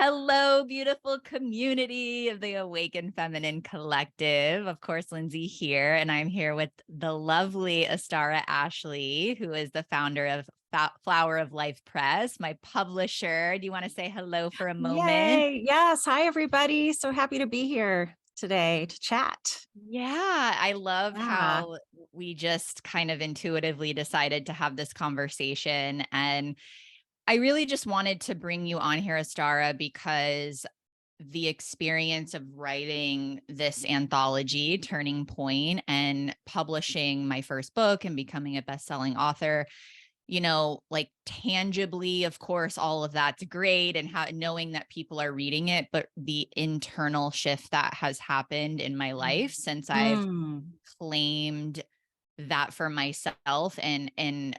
Hello, beautiful community of the Awakened Feminine Collective. Of course, Lindsay here, and I'm here with the lovely Astara Ashley, who is the founder of Flower of Life Press, my publisher. Do you want to say hello for a moment? Yay. Yes. Hi, everybody. So happy to be here today to chat. Yeah, I love Yeah. how we just kind of intuitively decided to have this conversation. And I really just wanted to bring you on here, Astara, because the experience of writing this anthology, Turning Point, and publishing my first book and becoming a best-selling author, like tangibly, of course, all of that's great and how knowing that people are reading it, but the internal shift that has happened in my life since I've Mm, claimed that for myself and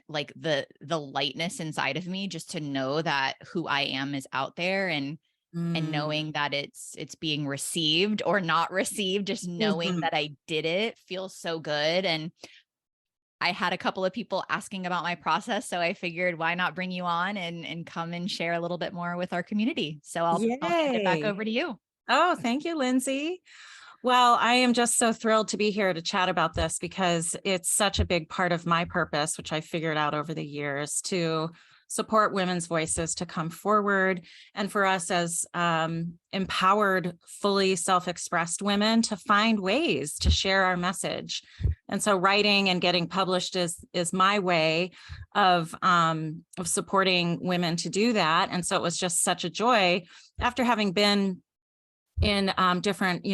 like the lightness inside of me just to know that who I am is out there and mm, knowing that it's being received or not received, just knowing mhm. that I did it feels so good. And I had a couple of people asking about my process, so I figured why not bring you on and come and share a little bit more with our community. So I'll hand it back Yay. over to you. Oh, thank you, Lindsay. Well, I am just so thrilled to be here to chat about this because it's such a big part of my purpose, which I figured out over the years to support women's voices to come forward and for us as empowered, fully self-expressed women to find ways to share our message. And so writing and getting published is my way of supporting women to do that. And so it was just such a joy after having been in different,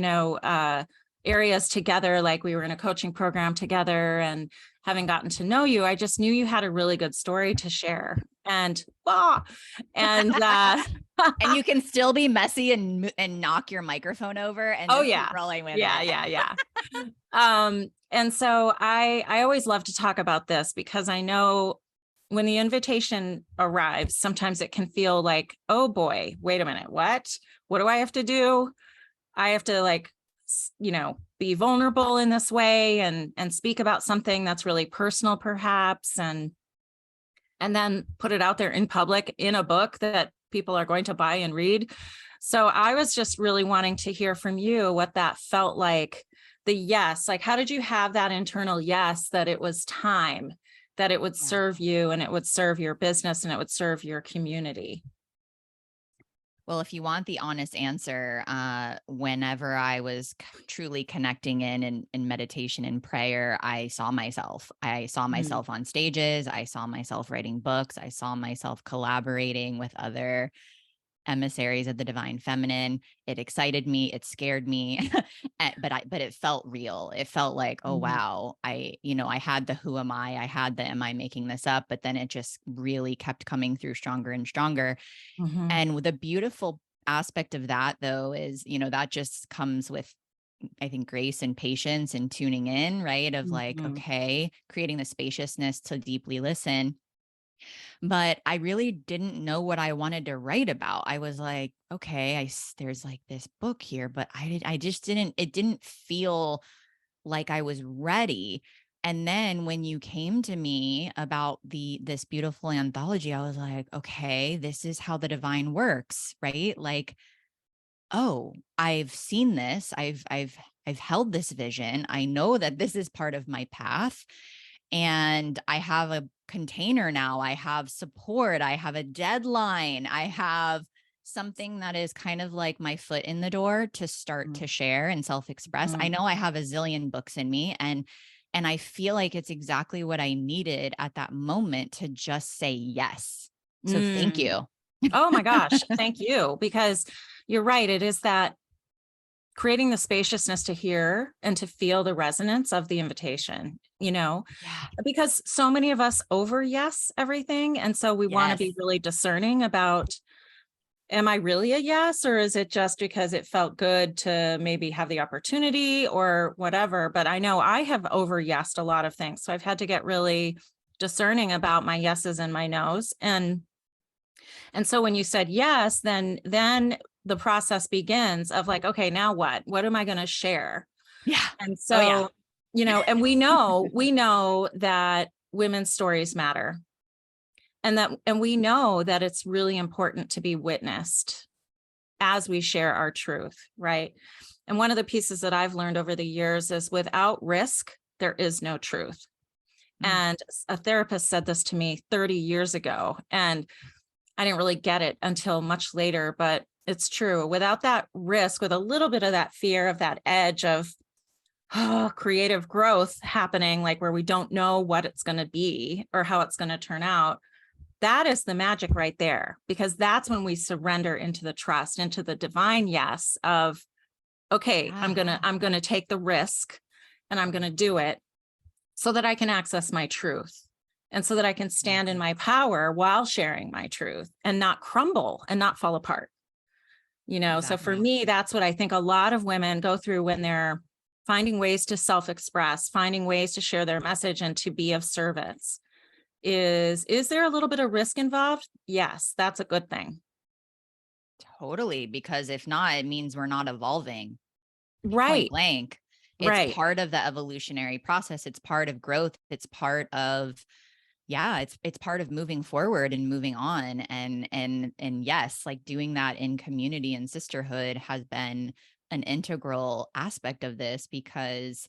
areas together, like we were in a coaching program together and having gotten to know you, I just knew you had a really good story to share. And And you can still be messy and knock your microphone over and oh just keep yeah, rolling with yeah, it. yeah, yeah. And so I always love to talk about this because I know when the invitation arrives, sometimes it can feel like, oh boy, wait a minute, what do I have to do? I have to be vulnerable in this way and speak about something that's really personal perhaps and then put it out there in public in a book that people are going to buy and read. So I was just really wanting to hear from you what that felt like, the yes, like how did you have that internal yes that it was time, that it would Yeah. serve you and it would serve your business and it would serve your community? Well, if you want the honest answer, whenever I was truly connecting in meditation and prayer, I saw myself. I saw Mm, myself on stages. I saw myself writing books. I saw myself collaborating with other emissaries of the divine feminine. It excited me, it scared me, but it felt real. It felt like, oh mhm, wow, I had the who am I had the am I making this up, but then it just really kept coming through stronger and stronger. mhm, And the beautiful aspect of that though is, that just comes with I think grace and patience and tuning in, right? Of like, mhm, okay, creating the spaciousness to deeply listen, but I really didn't know what I wanted to write about. I was like, okay, there's like this book here, but I just it didn't feel like I was ready. And then when you came to me about this beautiful anthology, I was like, okay, this is how the divine works, right? Like, oh, I've seen this. I've held this vision. I know that this is part of my path and I have a container now. I have support. I have a deadline. I have something that is kind of like my foot in the door to start mhm, to share and self-express. I mhm, know I have a zillion books in me and I feel like it's exactly what I needed at that moment to just say yes. So thank mm. you. Oh my gosh, thank you. Because you're right. It is that creating the spaciousness to hear and to feel the resonance of the invitation, Yeah. because so many of us over yes everything. And so we want to Yes. be really discerning about, am I really a yes? Or is it just because it felt good to maybe have the opportunity or whatever? But I know I have over yesed a lot of things. So I've had to get really discerning about my yeses and my nos. And so when you said yes, then the process begins of like, okay, now what? What am I going to share? Yeah. And Oh yeah. so, and we know that women's stories matter. And we know that it's really important to be witnessed. as we share our truth, right? And one of the pieces that I've learned over the years is without risk, there is no truth. Mm. And a therapist said this to me 30 years ago, and I didn't really get it until much later, but it's true. Without that risk, with a little bit of that fear of that edge of creative growth happening, like where we don't know what it's going to be or how it's going to turn out, that is the magic right there, because that's when we surrender into the trust, into the divine yes of, okay, Yeah. I'm going to take the risk and I'm going to do it so that I can access my truth and so that I can stand in my power while sharing my truth and not crumble and not fall apart. So for Exactly. me, that's what I think a lot of women go through when they're finding ways to self-express, finding ways to share their message and to be of service. Is there a little bit of risk involved? Yes, that's a good thing. Totally. Because if not, it means we're not evolving. Point Right, blank. It's right. part of the evolutionary process. It's part of growth. It's part of, yeah, it's part of moving forward and moving on. And yes, like doing that in community and sisterhood has been an integral aspect of this, because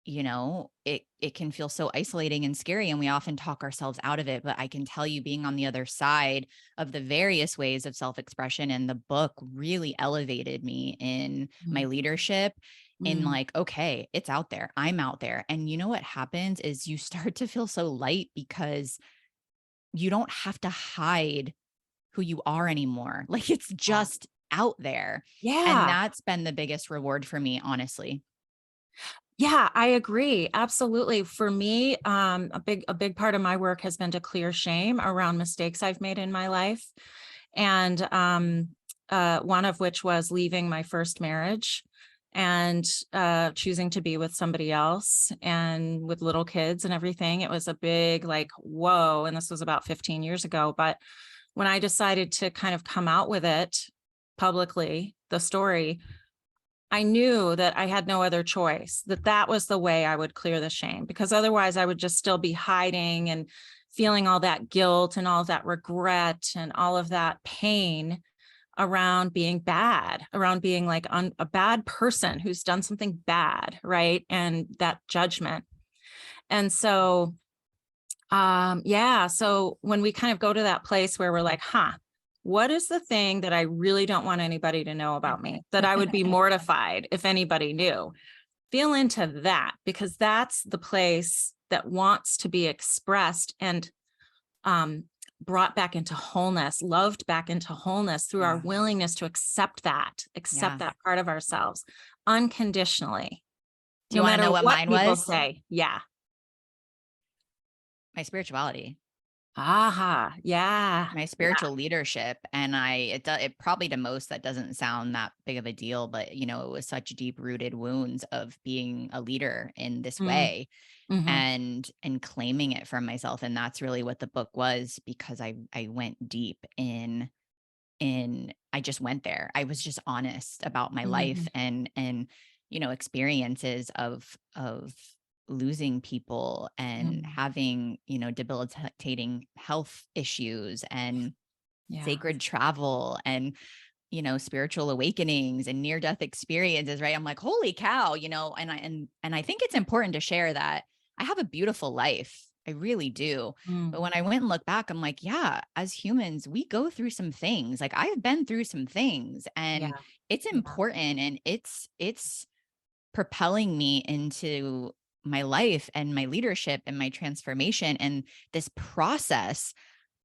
it can feel so isolating and scary, and we often talk ourselves out of it. But I can tell you, being on the other side of the various ways of self-expression, and the book really elevated me in my Mm, leadership, in mm. like, okay, it's out there, I'm out there. And you know what happens is you start to feel so light, because you don't have to hide who you are anymore. Like, it's Yeah. just out there. And Yeah. that's been the biggest reward for me, honestly. Yeah, I agree. Absolutely. For me, a big part of my work has been to clear shame around mistakes I've made in my life. And one of which was leaving my first marriage and choosing to be with somebody else and with little kids and everything. It was a big, like, whoa. And this was about 15 years ago. But when I decided to kind of come out with it publicly, the story, I knew that I had no other choice, that that was the way I would clear the shame, because otherwise I would just still be hiding and feeling all that guilt and all that regret and all of that pain around being bad, around being like a bad person who's done something bad, right? And that judgment. And so, yeah, so when we kind of go to that place where we're like, what is the thing that I really don't want anybody to know about me, that I would be mortified if anybody knew? Feel into that, because that's the place that wants to be expressed and brought back into wholeness, loved back into wholeness through our Yeah. willingness to accept Yeah. that part of ourselves unconditionally, Do you no want to matter know what what mine people was? say. Yeah. My spirituality. Aha. Yeah. My Yeah. spiritual leadership. And it probably, to most, that doesn't sound that big of a deal, but it was such deep rooted wounds of being a leader in this Mm, way, mhm. and claiming it for myself. And that's really what the book was, because I went deep in I just went there. I was just honest about my life, Mhm. and experiences of losing people and Mm. having, debilitating health issues, and Yeah. sacred travel, and spiritual awakenings and near death experiences, right? I'm like, holy cow, and I think it's important to share that I have a beautiful life. I really do. But Mm. when I went and looked back, I'm like, yeah, as humans, we go through some things. Like, I've been through some things, and Yeah. it's Yeah. important, and it's propelling me into my life and my leadership and my transformation and this process.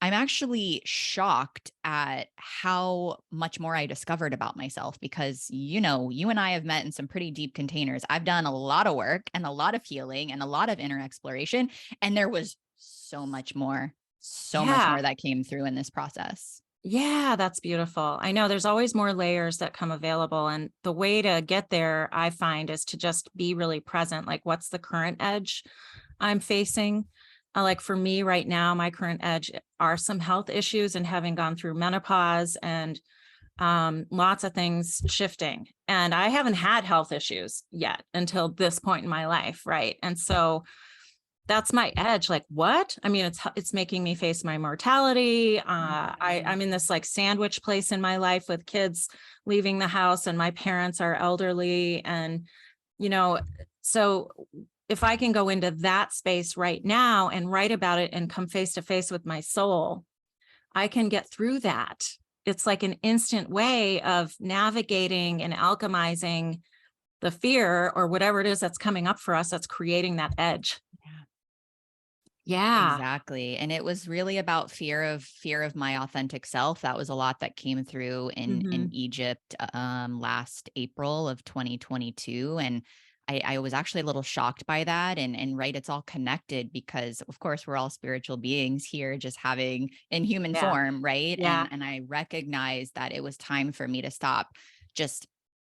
I'm actually shocked at how much more I discovered about myself, because, you and I have met in some pretty deep containers. I've done a lot of work and a lot of healing and a lot of inner exploration. And there was so much Yeah. more that came through in this process. Yeah, that's beautiful. I know there's always more layers that come available. And the way to get there, I find, is to just be really present. Like, what's the current edge I'm facing? Like for me right now, my current edge are some health issues and having gone through menopause and lots of things shifting. And I haven't had health issues yet until this point in my life. Right. And so that's my edge. Like, what? I mean, it's making me face my mortality. I'm in this like sandwich place in my life with kids leaving the house, and my parents are elderly. And, you know, so if I can go into that space right now and write about it and come face to face with my soul, I can get through that. It's like an instant way of navigating and alchemizing the fear or whatever it is that's coming up for us, that's creating that edge. Yeah. Yeah. Exactly. And it was really about fear of my authentic self. That was a lot that came through in Mhm. Egypt last April of 2022. And I was actually a little shocked by that. And right, it's all connected because of course we're all spiritual beings here, just having in human Yeah. form, right? Yeah. And I recognized that it was time for me to stop just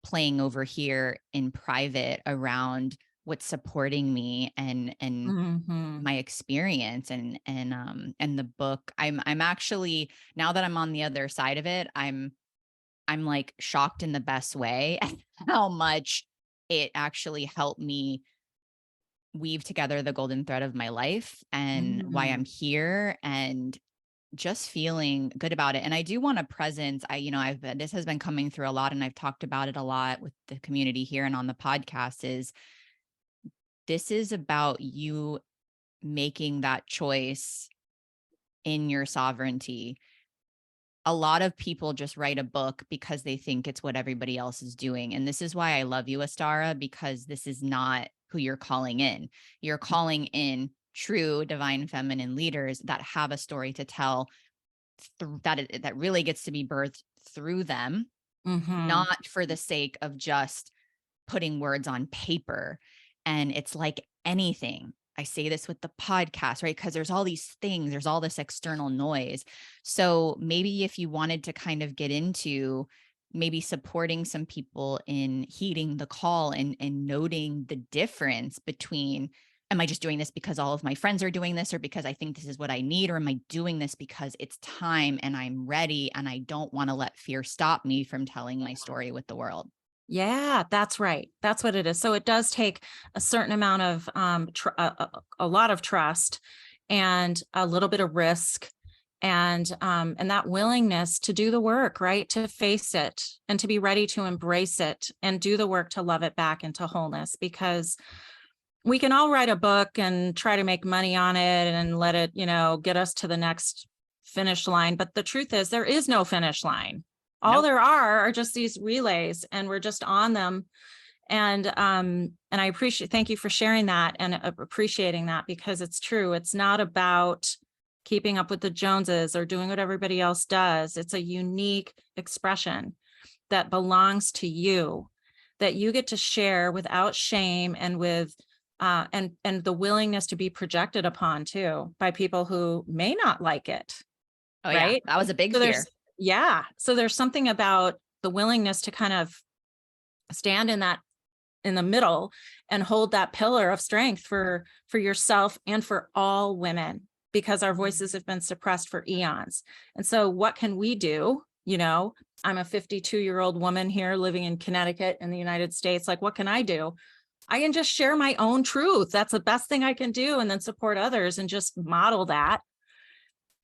playing over here in private around what's supporting me and Mhm. my experience and the book. I'm actually, now that I'm on the other side of it, I'm like shocked in the best way at how much it actually helped me weave together the golden thread of my life and why I'm Mm. here and just feeling good about it. And I do want a presence. I've this has been coming through a lot and I've talked about it a lot with the community here and on the podcast is this is about you making that choice in your sovereignty. A lot of people just write a book because they think it's what everybody else is doing. And this is why I love you, Astara, because this is not who you're calling in. You're calling in true divine feminine leaders that have a story to tell that really gets to be birthed through them, Mhm. not for the sake of just putting words on paper. And it's like anything. I say this with the podcast, right? Because there's all these things, there's all this external noise. So maybe if you wanted to kind of get into maybe supporting some people in heeding the call and noting the difference between, am I just doing this because all of my friends are doing this or because I think this is what I need? Or am I doing this because it's time and I'm ready and I don't want to let fear stop me from telling my story with the world? Yeah, that's right. That's what it is. So it does take a certain amount of a lot of trust and a little bit of risk and that willingness to do the work, right? To face it and to be ready to embrace it and do the work to love it back into wholeness, because we can all write a book and try to make money on it and let it, get us to the next finish line. But the truth is, there is no finish line. All Nope. there are just these relays, and we're just on them. And I thank you for sharing that and appreciating that, because it's true. It's not about keeping up with the Joneses or doing what everybody else does. It's a unique expression that belongs to you, that you get to share without shame and with and the willingness to be projected upon too by people who may not like it, Oh yeah. right? That was a big So there's fear. yeah, so there's something about the willingness to kind of stand in the middle and hold that pillar of strength for yourself and for all women, because our voices have been suppressed for eons. And so what can we do? I'm a 52-year-old woman here living in Connecticut in the United States. Like, what can I do? I can just share my own truth. That's the best thing I can do, and then support others and just model that.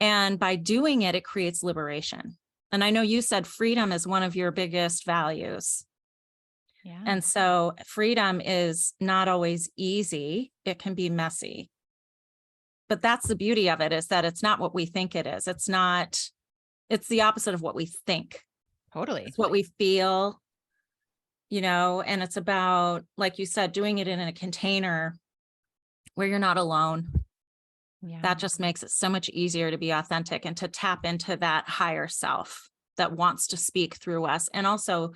And by doing it, it creates liberation. And I know you said freedom is one of your biggest values. Yeah. And so freedom is not always easy. It can be messy. But that's the beauty of it, is that it's not what we think it is. It's the opposite of what we think. Totally. It's what we feel, and it's about, like you said, doing it in a container where you're not alone. Yeah. That just makes it so much easier to be authentic and to tap into that higher self that wants to speak through us, and also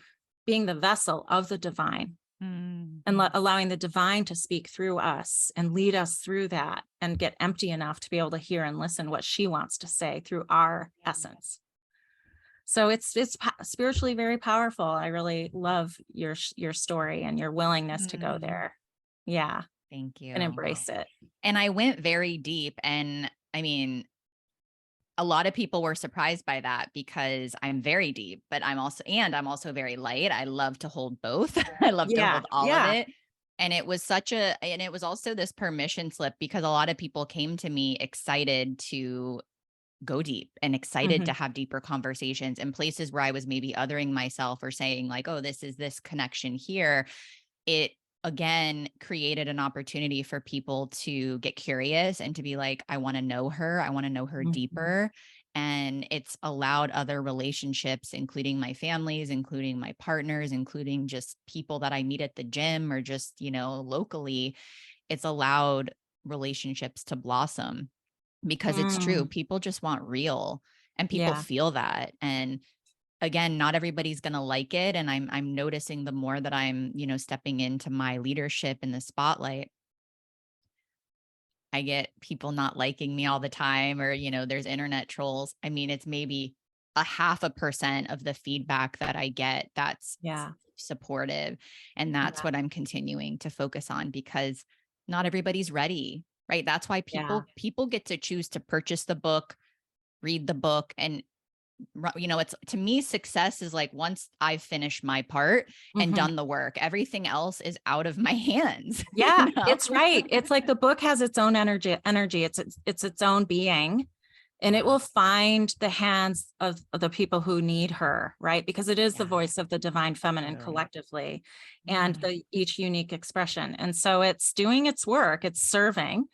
being the vessel of the divine Mm. and allowing the divine to speak through us and lead us through that and get empty enough to be able to hear and listen what she wants to say through our essence. So it's spiritually very powerful. I really love your story and your willingness to go Mm. there. Yeah, Thank and you. embrace it. And I went very deep. And I mean, a lot of people were surprised by that because I'm very deep, but I'm also very light. I love to hold both. I love to Yeah, hold all of yeah. it. And it was also this permission slip because a lot of people came to me excited to go deep and excited to Mhm. have deeper conversations in places where I was maybe othering myself or saying like, oh, this is this connection here. It again created an opportunity for people to get curious and to be like, I want to know her. I want to know her Mhm. deeper. And it's allowed other relationships, including my families, including my partners, including just people that I meet at the gym or just, locally. It's allowed relationships to blossom because it's true. Mm. People just want real and people Yeah, feel that. And again, not everybody's going to like it. And I'm noticing the more that I'm, stepping into my leadership in the spotlight, I get people not liking me all the time or, there's internet trolls. I mean, it's maybe a 0.5% of the feedback that I get that's yeah, supportive. And that's yeah, what I'm continuing to focus on because not everybody's ready, right? That's why yeah. people get to choose to purchase the book, read the book, and it's to me, success is like once I've finished my part and Mhm. done the work, everything else is out of my hands, Yeah, it's right. It's like the book has its own energy. It's its own being, and it Yeah. will find the hands of the people who need her, right? Because it is the Yeah. voice of the divine feminine Totally. collectively and Yeah. the each unique expression. And so it's doing its work, it's serving.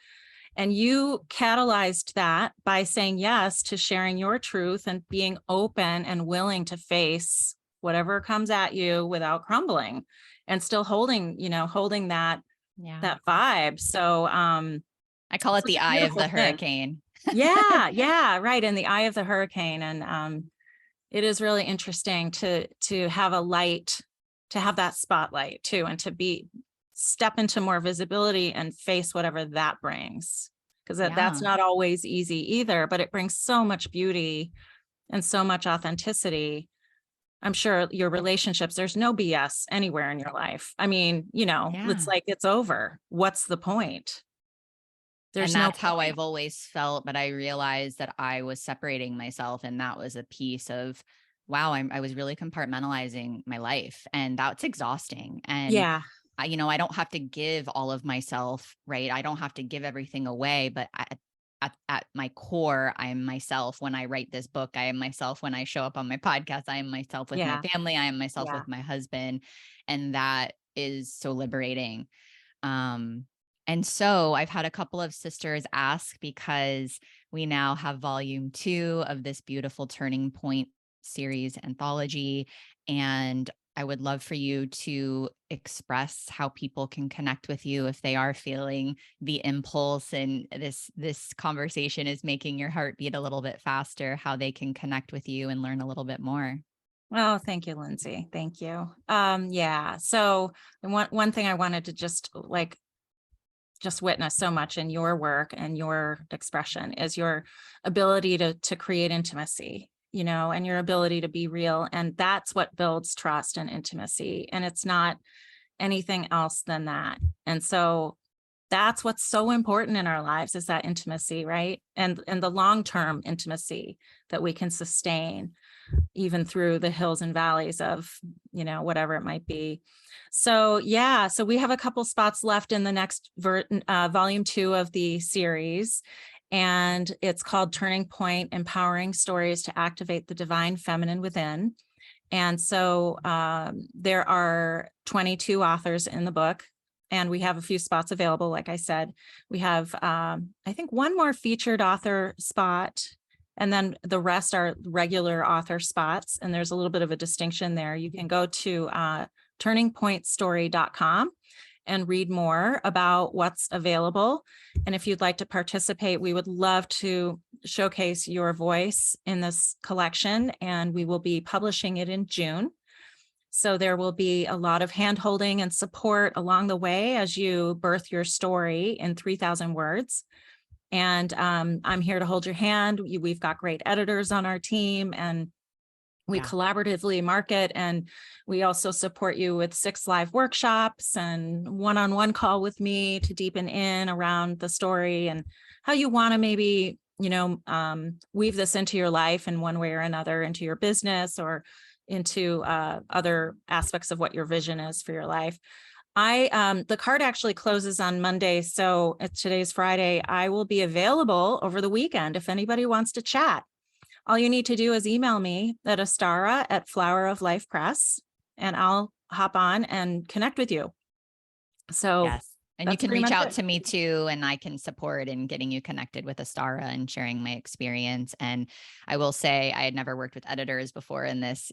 And you catalyzed that by saying yes to sharing your truth and being open and willing to face whatever comes at you without crumbling and still holding Yeah. that vibe. So I call it such the a eye of beautiful the thing. hurricane. Yeah, yeah, right. In the eye of the hurricane. And it is really interesting to have a light, to have that spotlight too, and to be step into more visibility and face whatever that brings. Because that's Yeah. not always easy either, but it brings so much beauty and so much authenticity. I'm sure your relationships, there's no BS anywhere in your life. I mean, it's Yeah. like it's over. What's the point? And There's no that's how point. I've always felt, but I realized that I was separating myself, and that was a piece of, wow, I was really compartmentalizing my life, and that's exhausting. And Yeah. I don't have to give all of myself, right? I don't have to give everything away, but at my core, I am myself when I write this book. I am myself when I show up on my podcast. I am myself with my Yeah. family. I am myself Yeah. with my husband. And that is so liberating. Um, and so I've had a couple of sisters ask because we now have volume 2 of this beautiful Turning Point series anthology. And I would love for you to express how people can connect with you if they are feeling the impulse and this conversation is making your heart beat a little bit faster, how they can connect with you and learn a little bit more. Oh, thank you, Lindsay. Thank you. Yeah. So one thing I wanted to just witness so much in your work and your expression is your ability to create intimacy, and your ability to be real. And that's what builds trust and intimacy. And it's not anything else than that. And so that's what's so important in our lives is that intimacy, right? And the long-term intimacy that we can sustain even through the hills and valleys of, whatever it might be. So yeah, so we have a couple spots left in the next volume 2 of the series. And it's called Turning Point: Empowering Stories to Activate the Divine Feminine Within. And so there are 22 authors in the book, and we have a few spots available. Like I said, we have, I think, one more featured author spot, and then the rest are regular author spots. And there's a little bit of a distinction there. You can go to turningpointstory.com and read more about what's available. And if you'd like to participate, we would love to showcase your voice in this collection, and we will be publishing it in June. So there will be a lot of hand-holding and support along the way as you birth your story in 3,000 words. And I'm here to hold your hand. We've got great editors on our team, and we Yeah. collaboratively market, and we also support you with 6 live workshops and one-on-one call with me to deepen in around the story and how you want to maybe, weave this into your life in one way or another, into your business or into other aspects of what your vision is for your life. The card actually closes on Monday. So today's Friday. I will be available over the weekend if anybody wants to chat. All you need to do is email me at Astara at Flower of Life Press, and I'll hop on and connect with you. So Yes. And you that's can pretty reach much out it. to me too, and I can support in getting you connected with Astara and sharing my experience. And I will say, I had never worked with editors before in this,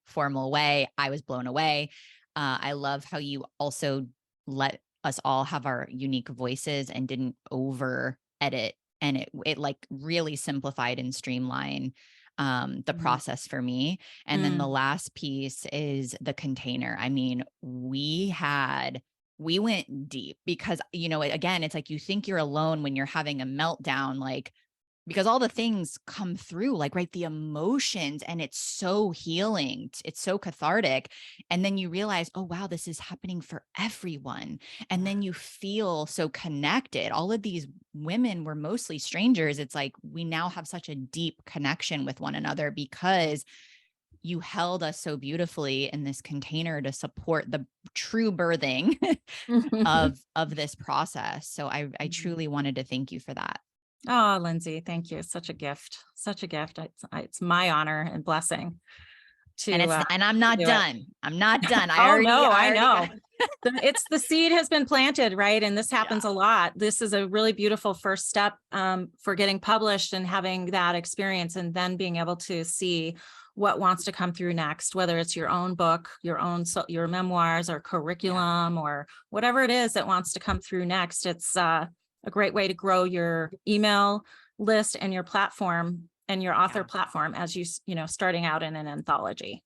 formal way. I was blown away. I love how you also let us all have our unique voices and didn't over edit. And it like really simplified and streamlined the Mhm. process for me. And then the last piece is the container. I mean, we went deep because, again, it's like you think you're alone when you're having a meltdown, like, because all the things come through, like, right, the emotions, and it's so healing. It's so cathartic. And then you realize, oh, wow, this is happening for everyone. And then you feel so connected. All of these women were mostly strangers. It's like we now have such a deep connection with one another because you held us so beautifully in this container to support the true birthing of this process. So I truly wanted to thank you for that. Oh, Lindsay, thank you. Such a gift. Such a gift. It's my honor and blessing And to I'm not do it. done. I'm not done. Oh no, I I already know. got It's the seed has been planted, right? And this happens yeah. a lot. This is a really beautiful first step for getting published and having that experience, and then being able to see what wants to come through next, whether it's your own book, your memoirs, or curriculum, or whatever it is that wants to come through next. It's a great way to grow your email list and your platform and your author platform as starting out in an anthology.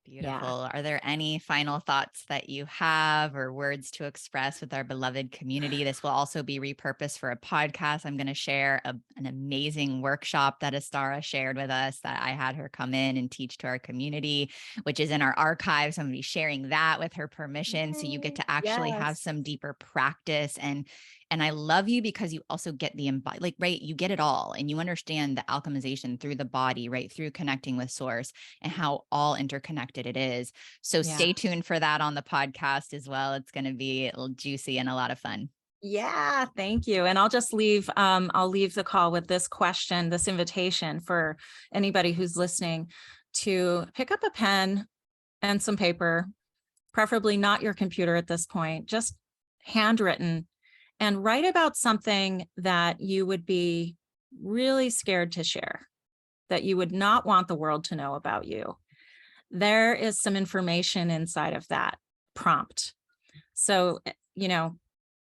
Beautiful. Yeah. Are there any final thoughts that you have or words to express with our beloved community? This will also be repurposed for a podcast. I'm going to share an amazing workshop that Astara shared with us that I had her come in and teach to our community, which is in our archives. I'm going to be sharing that with her permission. So you get to actually have Yes. some deeper practice. And I love you because you also get right, you get it all, and you understand the alchemization through the body, right, through connecting with source and how all interconnected it is. So Yeah. stay tuned for that on the podcast as well. It's going to be a little juicy and a lot of fun. Yeah, thank you. And I'll leave the call with this question, this invitation for anybody who's listening to pick up a pen and some paper, preferably not your computer at this point, just handwritten, and write about something that you would be really scared to share, that you would not want the world to know about you. There is some information inside of that prompt. So,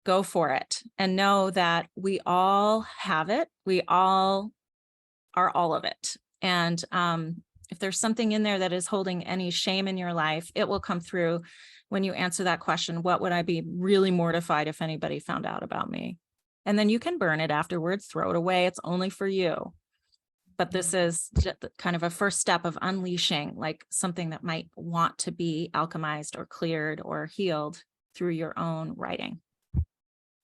go for it and know that we all have it. We all are all of it. And if there's something in there that is holding any shame in your life, it will come through when you answer that question. What would I be really mortified if anybody found out about me? And then you can burn it afterwards, throw it away. It's only for you. But this is just kind of a first step of unleashing, like something that might want to be alchemized or cleared or healed through your own writing.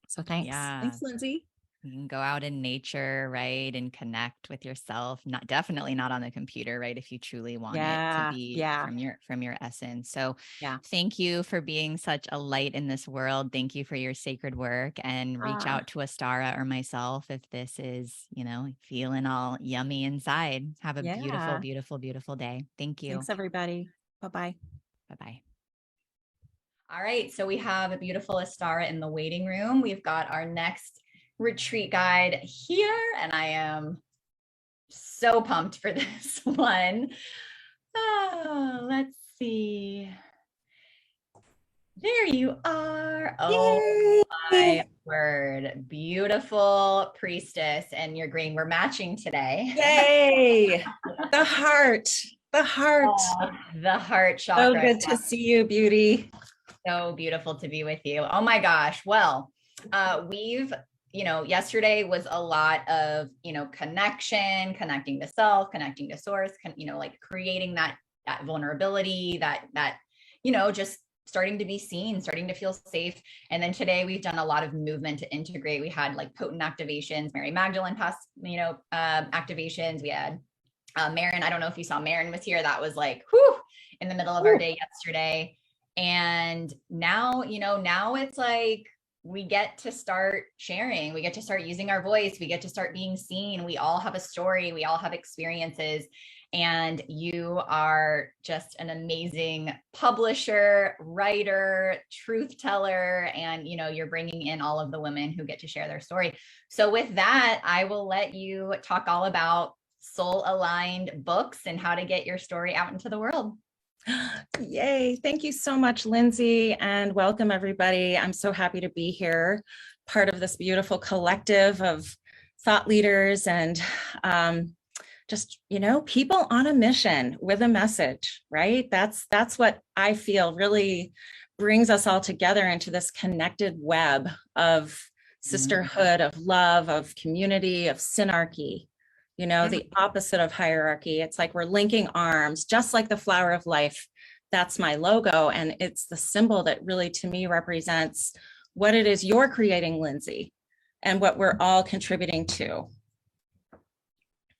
So thanks. Yeah. Thanks, Lindsay. You can go out in nature, right, and connect with yourself. Definitely not on the computer, right? If you truly want it to Yeah. be Yeah. from your essence. So Yeah. thank you for being such a light in this world. Thank you for your sacred work, and reach out to Astara or myself if this is, feeling all yummy inside. Have a beautiful, Yeah. beautiful, beautiful day. Thank you. Thanks, everybody. Bye-bye. Bye-bye. All right, so we have a beautiful Astara in the waiting room. We've got our next retreat guide here, and I am so pumped for this one. Oh, let's see. There you are. Oh my word. Beautiful priestess, and you're green. We're matching today. Yay! The heart. The heart. Oh, the heart So chakra. good to see you, beauty. So beautiful to be with you. Oh my gosh. Well, yesterday was a lot of, connection, connecting to self, connecting to source, like creating that vulnerability, that, just starting to be seen, starting to feel safe. And then today we've done a lot of movement to integrate. We had like potent activations, Mary Magdalene past, activations. We had Marin. I don't know if you saw Marin was here. That was like, whew, in the middle of our day yesterday. And now, now it's like we get to start sharing, we get to start using our voice, we get to start being seen. We all have a story, we all have experiences. And you are just an amazing publisher, writer, truth teller, and you're bringing in all of the women who get to share their story. So with that, I will let you talk all about soul aligned books and how to get your story out into the world. Yay. Thank you so much, Lindsay, and welcome everybody. I'm so happy to be here, part of this beautiful collective of thought leaders and just, people on a mission with a message, right? That's what I feel really brings us all together into this connected web of sisterhood, of love, of community, of synarchy. The opposite of hierarchy. It's like we're linking arms, just like the flower of life. That's my logo. And it's the symbol that really, to me, represents what it is you're creating, Lindsay, and what we're all contributing to.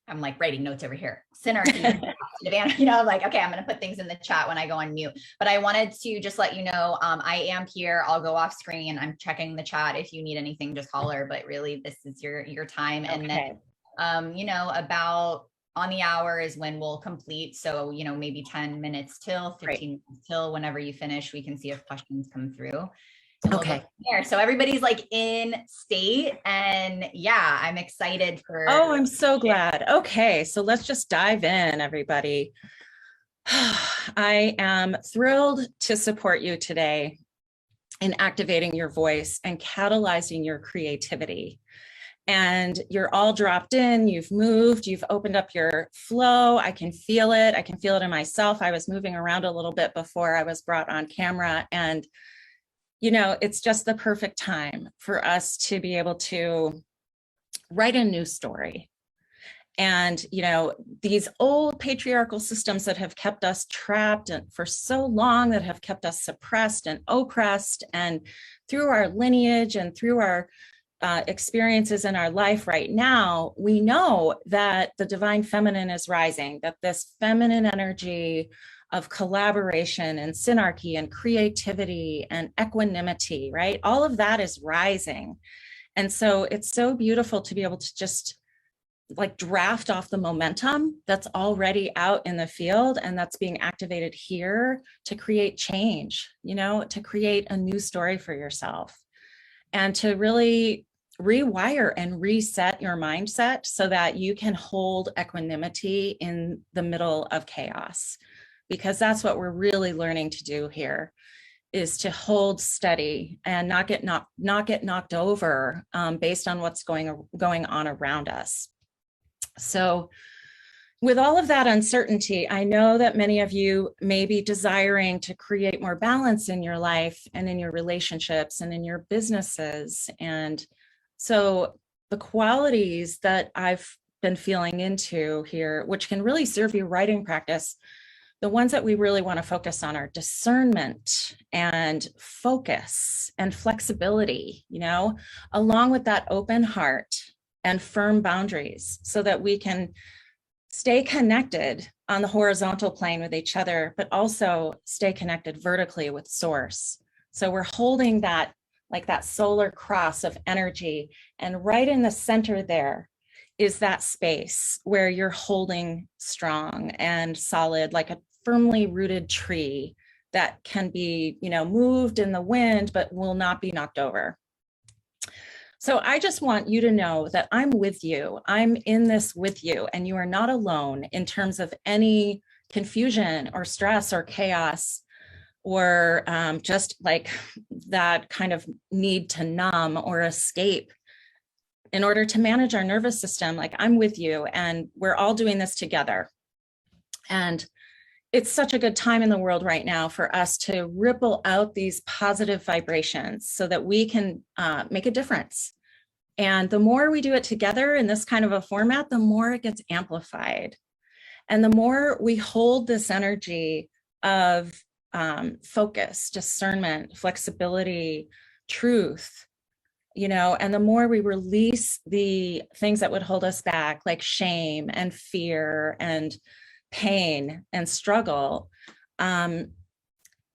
I'm like writing notes over here. Synarchy, I'm like, okay, I'm going to put things in the chat when I go on mute. But I wanted to just let you know, I am here. I'll go off screen. I'm checking the chat. If you need anything, just holler. But really, this is your time. And then about on the hour is when we'll complete. So, maybe 10 minutes till 15 minutes till whenever you finish, we can see if questions come through. Okay. So everybody's like in state and yeah, I'm excited for. Oh, I'm so glad. Okay. So let's just dive in, everybody. I am thrilled to support you today in activating your voice and catalyzing your creativity. And you're all dropped in, you've moved, you've opened up your flow. I can feel it. I can feel it in myself. I was moving around a little bit before I was brought on camera. And, it's just the perfect time for us to be able to write a new story. And, these old patriarchal systems that have kept us trapped for so long, that have kept us suppressed and oppressed, and through our lineage and through our experiences in our life right now, we know that the divine feminine is rising, that this feminine energy of collaboration and synarchy and creativity and equanimity, right? All of that is rising. And so it's so beautiful to be able to just like draft off the momentum that's already out in the field and that's being activated here to create change, to create a new story for yourself and to really rewire and reset your mindset so that you can hold equanimity in the middle of chaos, because that's what we're really learning to do here, is to hold steady and not get knocked over based on what's going on around us. So with all of that uncertainty, I know that many of you may be desiring to create more balance in your life and in your relationships and in your businesses. And so the qualities that I've been feeling into here, which can really serve your writing practice, the ones that we really want to focus on are discernment and focus and flexibility, along with that open heart and firm boundaries so that we can stay connected on the horizontal plane with each other, but also stay connected vertically with source. So we're holding that, like that solar cross of energy, and right in the center there is that space where you're holding strong and solid, like a firmly rooted tree that can be, moved in the wind, but will not be knocked over. So I just want you to know that I'm with you. I'm in this with you, and you are not alone in terms of any confusion or stress or chaos or just like that kind of need to numb or escape in order to manage our nervous system. Like, I'm with you, and we're all doing this together. And it's such a good time in the world right now for us to ripple out these positive vibrations so that we can make a difference. And the more we do it together in this kind of a format, the more it gets amplified. And the more we hold this energy of focus, discernment, flexibility, truth, and the more we release the things that would hold us back, like shame and fear and pain and struggle,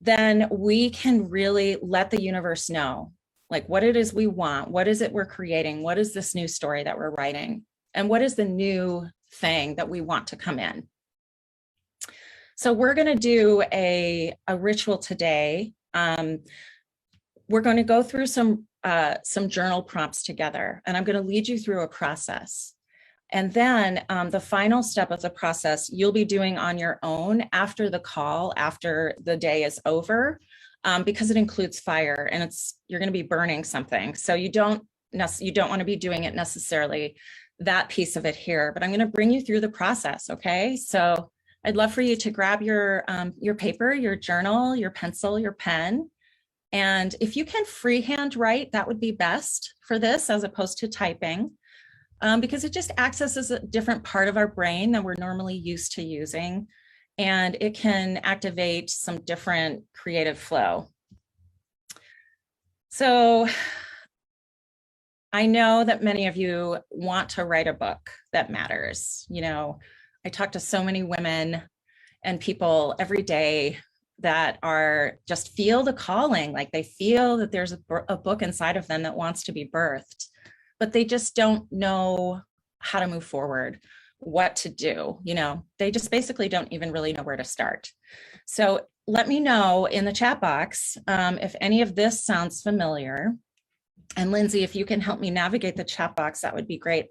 then we can really let the universe know, like, what it is we want, what is it we're creating, what is this new story that we're writing, and what is the new thing that we want to come in. So we're going to do a ritual today. We're going to go through some journal prompts together, and I'm going to lead you through a process. And then the final step of the process you'll be doing on your own after the call, after the day is over, because it includes fire and you're going to be burning something. So you don't want to be doing it necessarily, that piece of it here, but I'm going to bring you through the process. Okay. So I'd love for you to grab your paper, your journal, your pencil, your pen. And if you can freehand write, that would be best for this as opposed to typing. Because it just accesses a different part of our brain than we're normally used to using, and it can activate some different creative flow. So I know that many of you want to write a book that matters. You know, I talk to so many women and people every day that are just feel the calling, like they feel that there's a book inside of them that wants to be birthed, but they just don't know how to move forward, what to do. You know, they just basically don't even really know where to start. So let me know in the chat box if any of this sounds familiar. And Lindsay, if you can help me navigate the chat box, that would be great.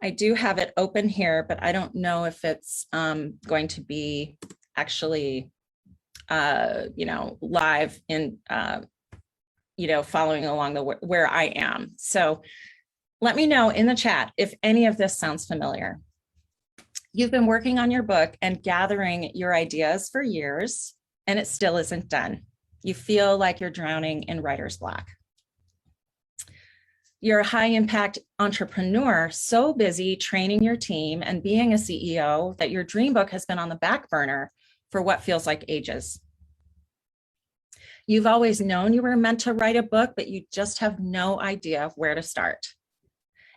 I do have it open here, but I don't know if it's going to be actually, live in, following along where I am. So let me know in the chat if any of this sounds familiar. You've been working on your book and gathering your ideas for years, and it still isn't done. You feel like you're drowning in writer's block. You're a high impact entrepreneur, so busy training your team and being a CEO that your dream book has been on the back burner for what feels like ages. You've always known you were meant to write a book, but you just have no idea where to start.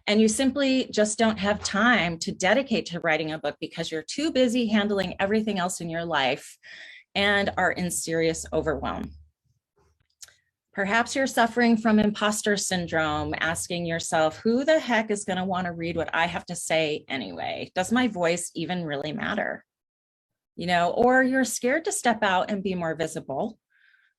And you simply just don't have time to dedicate to writing a book because you're too busy handling everything else in your life and are in serious overwhelm. Perhaps you're suffering from imposter syndrome, asking yourself, who the heck is going to want to read what I have to say anyway? Does my voice even really matter? You know, or you're scared to step out and be more visible.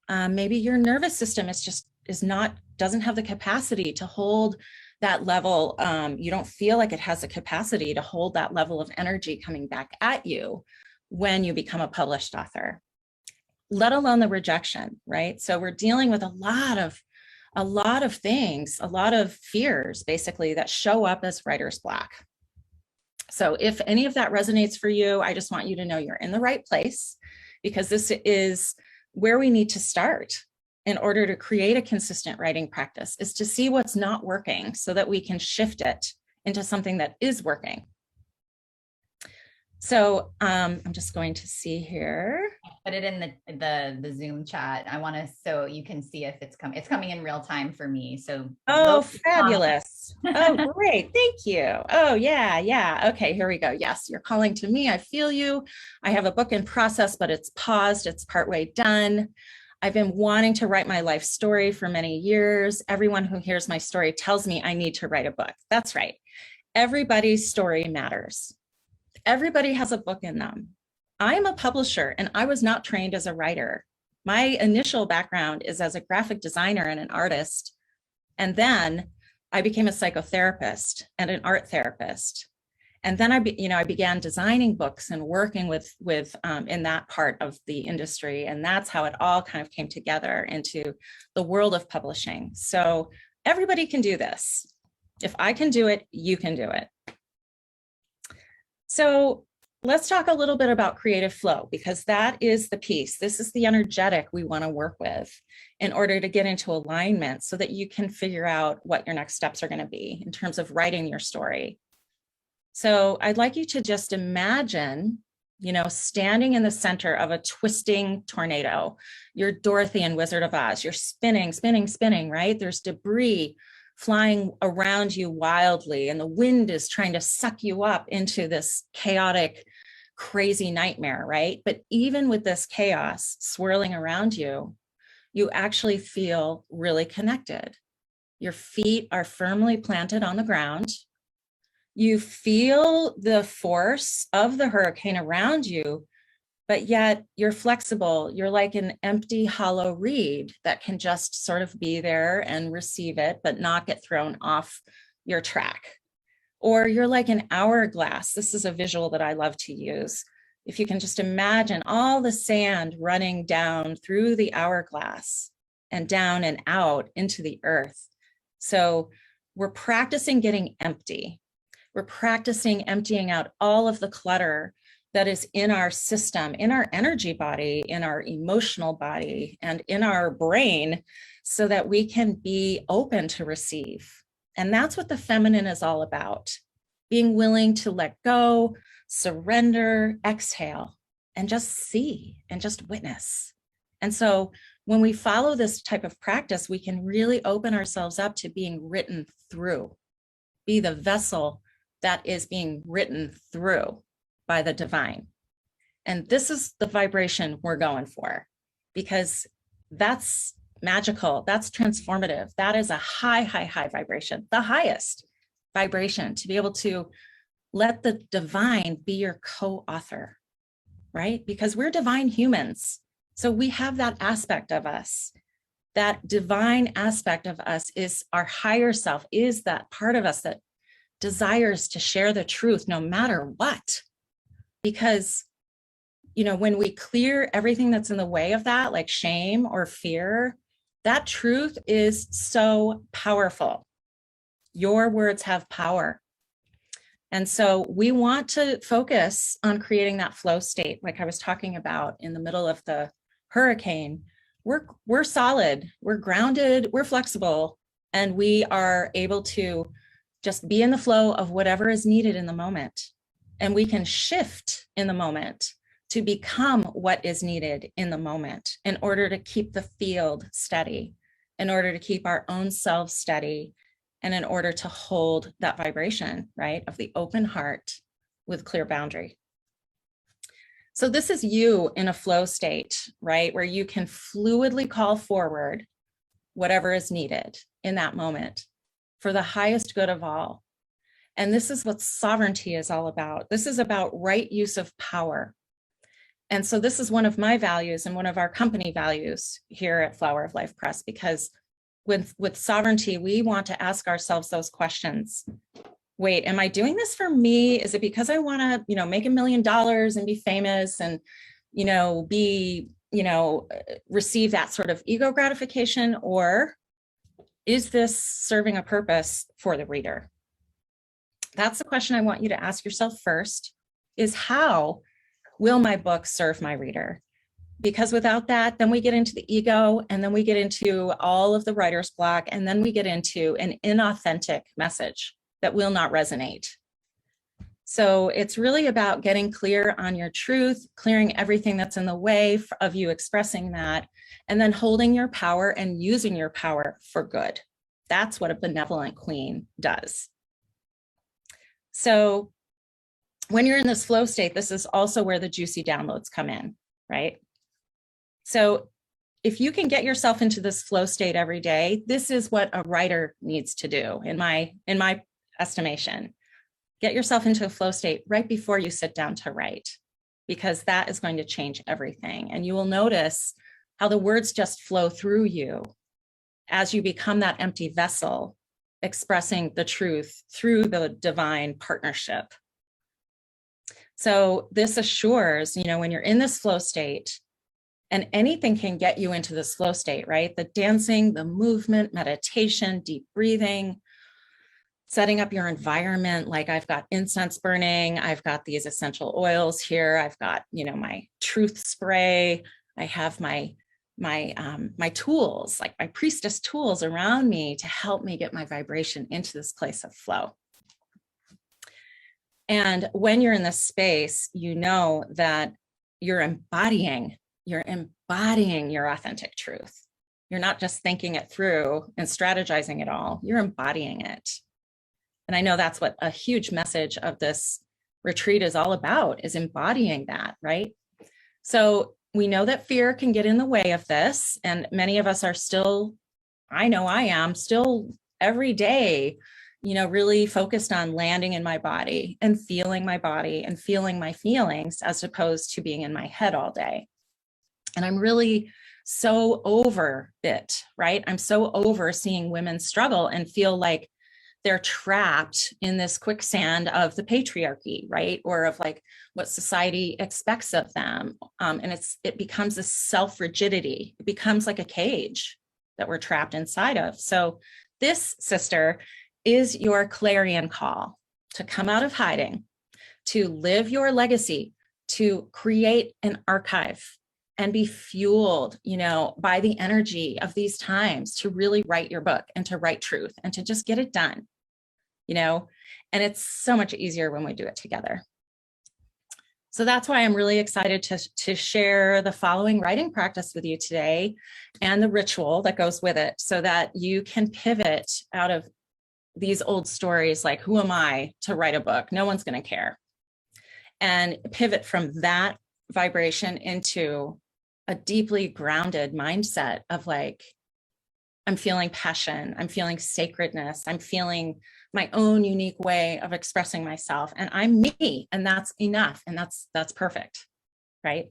Maybe your nervous system doesn't have the capacity to hold that level. You don't feel like it has the capacity to hold that level of energy coming back at you when you become a published author, let alone the rejection, right? So we're dealing with a lot of things, a lot of fears basically that show up as writer's block. So if any of that resonates for you, I just want you to know you're in the right place, because this is where we need to start in order to create a consistent writing practice, is to see what's not working so that we can shift it into something that is working. So I'm just going to see here. Put it in the Zoom chat. I want to, so you can see if it's coming. It's coming in real time for me. So oh, fabulous. Oh, great. Thank you. Oh, yeah. Okay, here we go. Yes, you're calling to me. I feel you. I have a book in process, but it's paused. It's partway done. I've been wanting to write my life story for many years. Everyone who hears my story tells me I need to write a book. That's right. Everybody's story matters. Everybody has a book in them. I am a publisher and I was not trained as a writer. My initial background is as a graphic designer and an artist. And then I became a psychotherapist and an art therapist. And then I began designing books and working with in that part of the industry. And that's how it all kind of came together into the world of publishing. So everybody can do this. If I can do it, you can do it. So let's talk a little bit about creative flow, because that is the piece. This is the energetic we want to work with in order to get into alignment so that you can figure out what your next steps are going to be in terms of writing your story. So I'd like you to just imagine, standing in the center of a twisting tornado. You're Dorothy in Wizard of Oz. You're spinning, right? There's debris flying around you wildly, and the wind is trying to suck you up into this chaotic crazy nightmare, right? But even with this chaos swirling around you, you actually feel really connected. Your feet are firmly planted on the ground. You feel the force of the hurricane around you, but yet you're flexible. You're like an empty, hollow reed that can just sort of be there and receive it, but not get thrown off your track. Or you're like an hourglass. This is a visual that I love to use. If you can just imagine all the sand running down through the hourglass and down and out into the earth. So we're practicing getting empty. We're practicing emptying out all of the clutter that is in our system, in our energy body, in our emotional body, and in our brain, so that we can be open to receive. And that's what the feminine is all about. Being willing to let go, surrender, exhale, and just see and just witness. And so when we follow this type of practice, we can really open ourselves up to being written through, be the vessel that is being written through by the divine. And this is the vibration we're going for, because that's magical, that's transformative. That is a high, high, high vibration, the highest vibration, to be able to let the divine be your co-author, right? Because we're divine humans. So we have that aspect of us. That divine aspect of us is our higher self, is that part of us that desires to share the truth no matter what. Because, when we clear everything that's in the way of that, like shame or fear, that truth is so powerful. Your words have power. And so we want to focus on creating that flow state, like I was talking about in the middle of the hurricane. We're solid, we're grounded, we're flexible, and we are able to just be in the flow of whatever is needed in the moment. And we can shift in the moment to become what is needed in the moment in order to keep the field steady, in order to keep our own selves steady, and in order to hold that vibration, right, of the open heart with clear boundary. So this is you in a flow state, right, where you can fluidly call forward whatever is needed in that moment for the highest good of all. And this is what sovereignty is all about. This is about right use of power. And so this is one of my values and one of our company values here at Flower of Life Press, because with sovereignty, we want to ask ourselves those questions. Wait, am I doing this for me? Is it because I want to, make $1 million and be famous and, receive that sort of ego gratification? Or is this serving a purpose for the reader? That's the question I want you to ask yourself first, is how will my book serve my reader? Because without that, then we get into the ego, and then we get into all of the writer's block, and then we get into an inauthentic message that will not resonate. So it's really about getting clear on your truth, clearing everything that's in the way of you expressing that, and then holding your power and using your power for good. That's what a benevolent queen does. So when you're in this flow state, this is also where the juicy downloads come in, right? So if you can get yourself into this flow state every day, this is what a writer needs to do, in my estimation. Get yourself into a flow state right before you sit down to write, because that is going to change everything. And you will notice how the words just flow through you as you become that empty vessel, expressing the truth through the divine partnership. So this assures, when you're in this flow state, and anything can get you into this flow state, right? The dancing, the movement, meditation, deep breathing, setting up your environment. Like I've got incense burning. I've got these essential oils here. I've got, my truth spray. I have my tools, like my priestess tools around me to help me get my vibration into this place of flow. And when you're in this space, you know that you're embodying your authentic truth. You're not just thinking it through and strategizing it all, you're embodying it. And I know that's what a huge message of this retreat is all about, is embodying that, right? So we know that fear can get in the way of this. And many of us are still, I know I am still every day, really focused on landing in my body and feeling my feelings, as opposed to being in my head all day. And I'm really so over it, right? I'm so over seeing women struggle and feel like they're trapped in this quicksand of the patriarchy, right? Or of like what society expects of them. And it becomes a self-rigidity. It becomes like a cage that we're trapped inside of. So this, sister, is your clarion call to come out of hiding, to live your legacy, to create an archive and be fueled, by the energy of these times, to really write your book and to write truth and to just get it done, and it's so much easier when we do it together. So that's why I'm really excited to share the following writing practice with you today and the ritual that goes with it, so that you can pivot out of these old stories like, who am I to write a book? No one's going to care. And pivot from that vibration into a deeply grounded mindset of like, I'm feeling passion, I'm feeling sacredness, I'm feeling my own unique way of expressing myself, and I'm me, and that's enough, and that's perfect, right?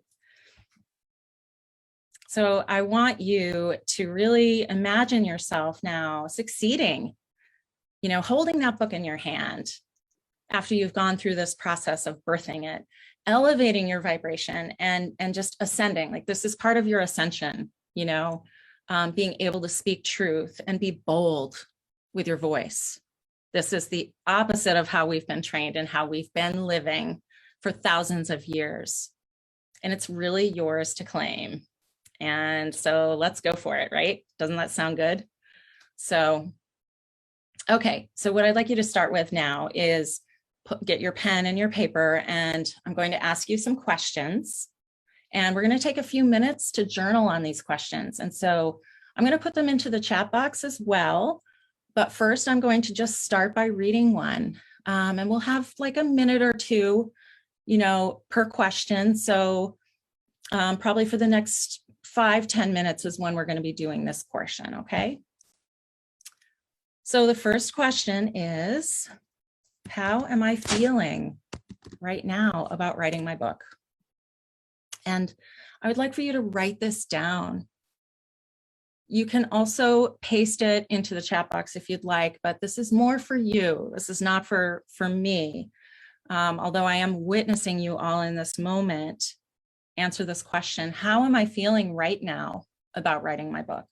So I want you to really imagine yourself now succeeding, holding that book in your hand after you've gone through this process of birthing it, elevating your vibration and just ascending. Like, this is part of your ascension, being able to speak truth and be bold with your voice. This is the opposite of how we've been trained and how we've been living for thousands of years. And it's really yours to claim. And so let's go for it, right? Doesn't that sound good? So, okay. So what I'd like you to start with now is get your pen and your paper, and I'm going to ask you some questions. And we're going to take a few minutes to journal on these questions. And so I'm going to put them into the chat box as well. But first, I'm going to just start by reading one. And we'll have like a minute or two, per question. So probably for the next 5-10 minutes is when we're going to be doing this portion, okay? So the first question is, how am I feeling right now about writing my book? And I would like for you to write this down. You can also paste it into the chat box if you'd like, but this is more for you. This is not for me. Although I am witnessing you all in this moment, answer this question: how am I feeling right now about writing my book?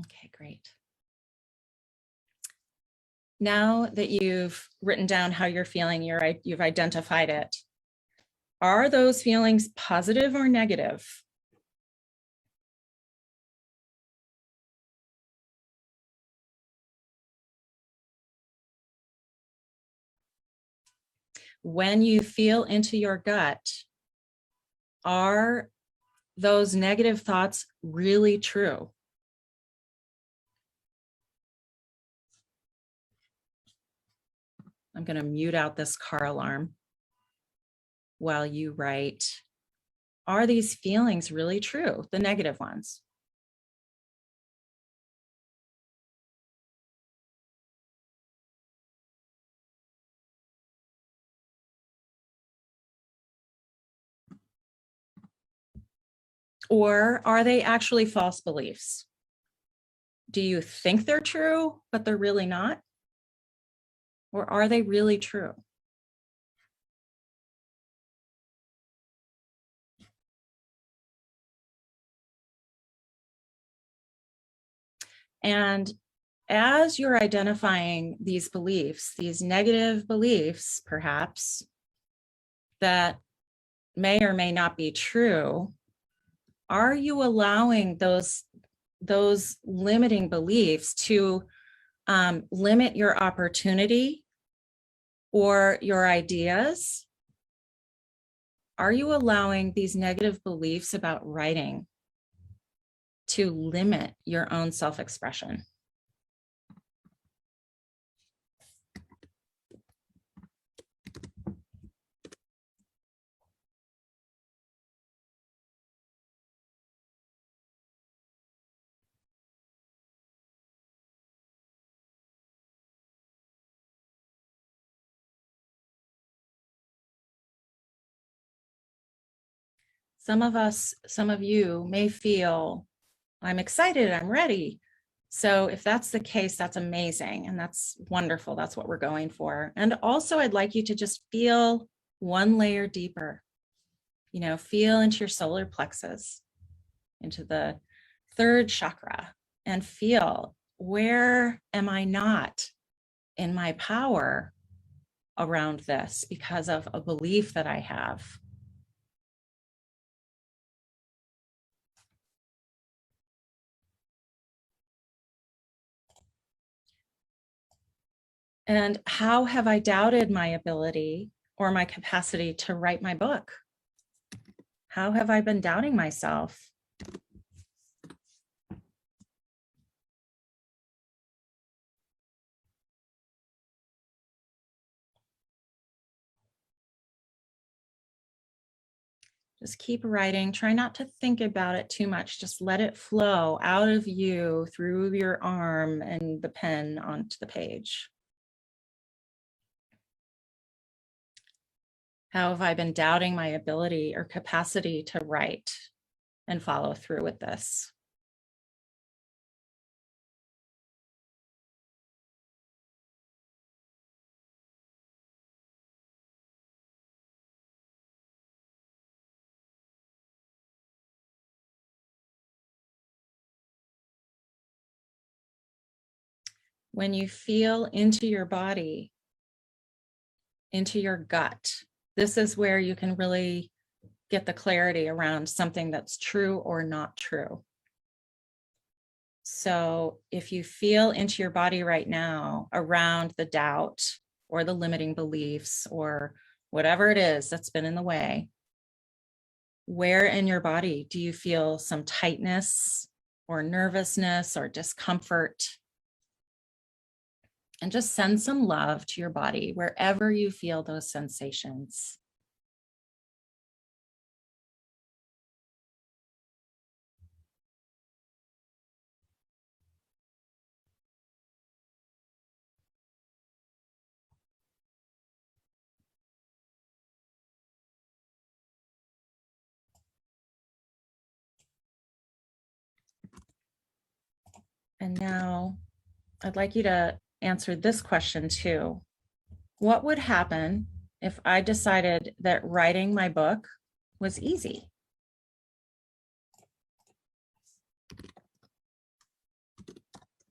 Okay, great. Now that you've written down how you're feeling, you've identified it. Are those feelings positive or negative? When you feel into your gut, are those negative thoughts really true? I'm going to mute out this car alarm while you write. Are these feelings really true, the negative ones? Or are they actually false beliefs? Do you think they're true, but they're really not? Or are they really true? And as you're identifying these beliefs, these negative beliefs, perhaps, that may or may not be true, are you allowing those limiting beliefs to limit your opportunity or your ideas? Are you allowing these negative beliefs about writing to limit your own self-expression? Some of you may feel, I'm excited, I'm ready. So if that's the case, that's amazing. And that's wonderful. That's what we're going for. And also I'd like you to just feel one layer deeper, feel into your solar plexus, into the third chakra, and feel, where am I not in my power around this because of a belief that I have? And how have I doubted my ability or my capacity to write my book? How have I been doubting myself? Just keep writing. Try not to think about it too much. Just let it flow out of you through your arm and the pen onto the page. How have I been doubting my ability or capacity to write and follow through with this? When you feel into your body, into your gut, this is where you can really get the clarity around something that's true or not true. So if you feel into your body right now around the doubt or the limiting beliefs or whatever it is that's been in the way, where in your body do you feel some tightness or nervousness or discomfort? And just send some love to your body wherever you feel those sensations. And now I'd like you to answer this question too. What would happen if I decided that writing my book was easy?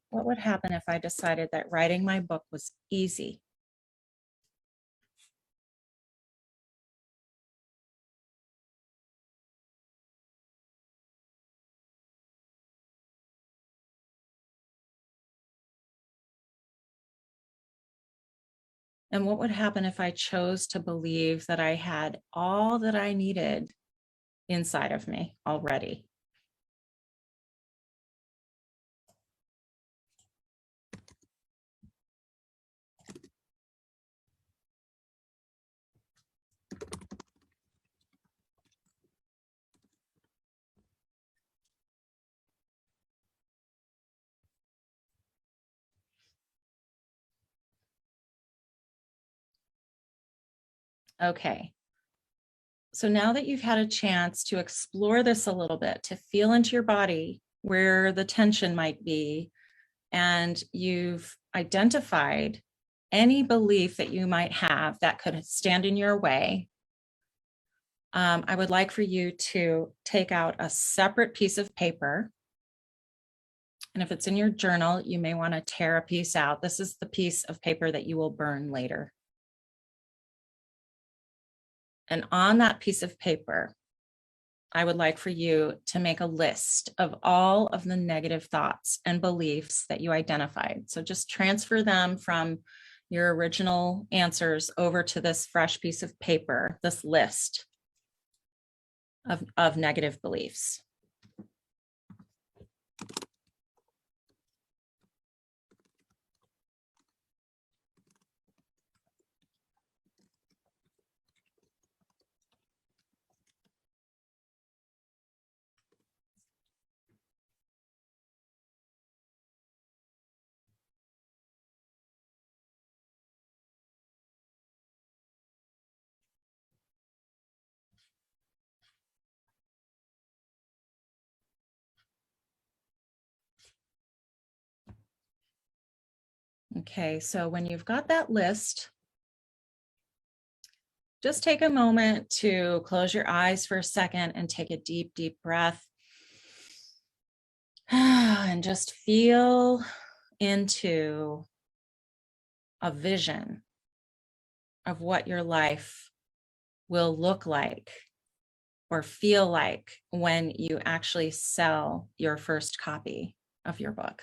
What would happen if I decided that writing my book was easy? And what would happen if I chose to believe that I had all that I needed inside of me already? Okay. So now that you've had a chance to explore this a little bit, to feel into your body where the tension might be, and you've identified any belief that you might have that could stand in your way, I would like for you to take out a separate piece of paper And if it's in your journal, you may want to tear a piece out. This is the piece of paper that you will burn later. And on that piece of paper, I would like for you to make a list of all of the negative thoughts and beliefs that you identified. So just transfer them from your original answers over to this fresh piece of paper, this list of negative beliefs. Okay, so when you've got that list, just take a moment to close your eyes for a second and take a deep, deep breath. And just feel into a vision of what your life will look like or feel like when you actually sell your first copy of your book.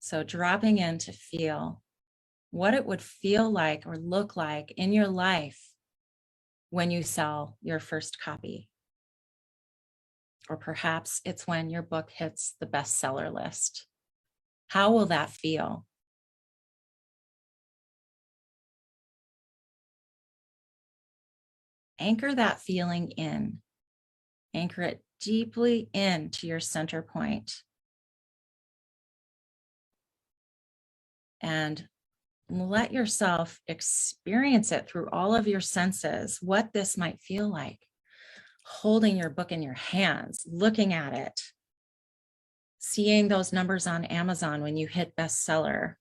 So dropping in to feel what it would feel like or look like in your life when you sell your first copy. Or perhaps it's when your book hits the bestseller list. How will that feel? Anchor that feeling in. Anchor it deeply into your center point. And let yourself experience it through all of your senses, what this might feel like. Holding your book in your hands, looking at it, seeing those numbers on Amazon when you hit bestseller,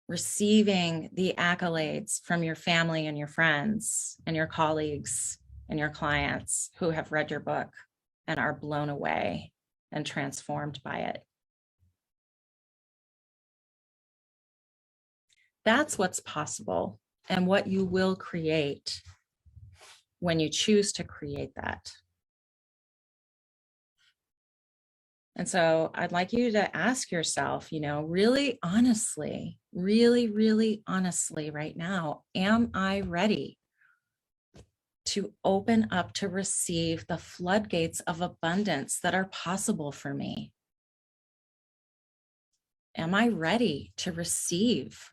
receiving the accolades from your family and your friends and your colleagues and your clients who have read your book and are blown away and transformed by it. That's what's possible and what you will create when you choose to create that. And so I'd like you to ask yourself, really honestly, really honestly right now, am I ready to open up to receive the floodgates of abundance that are possible for me? Am I ready to receive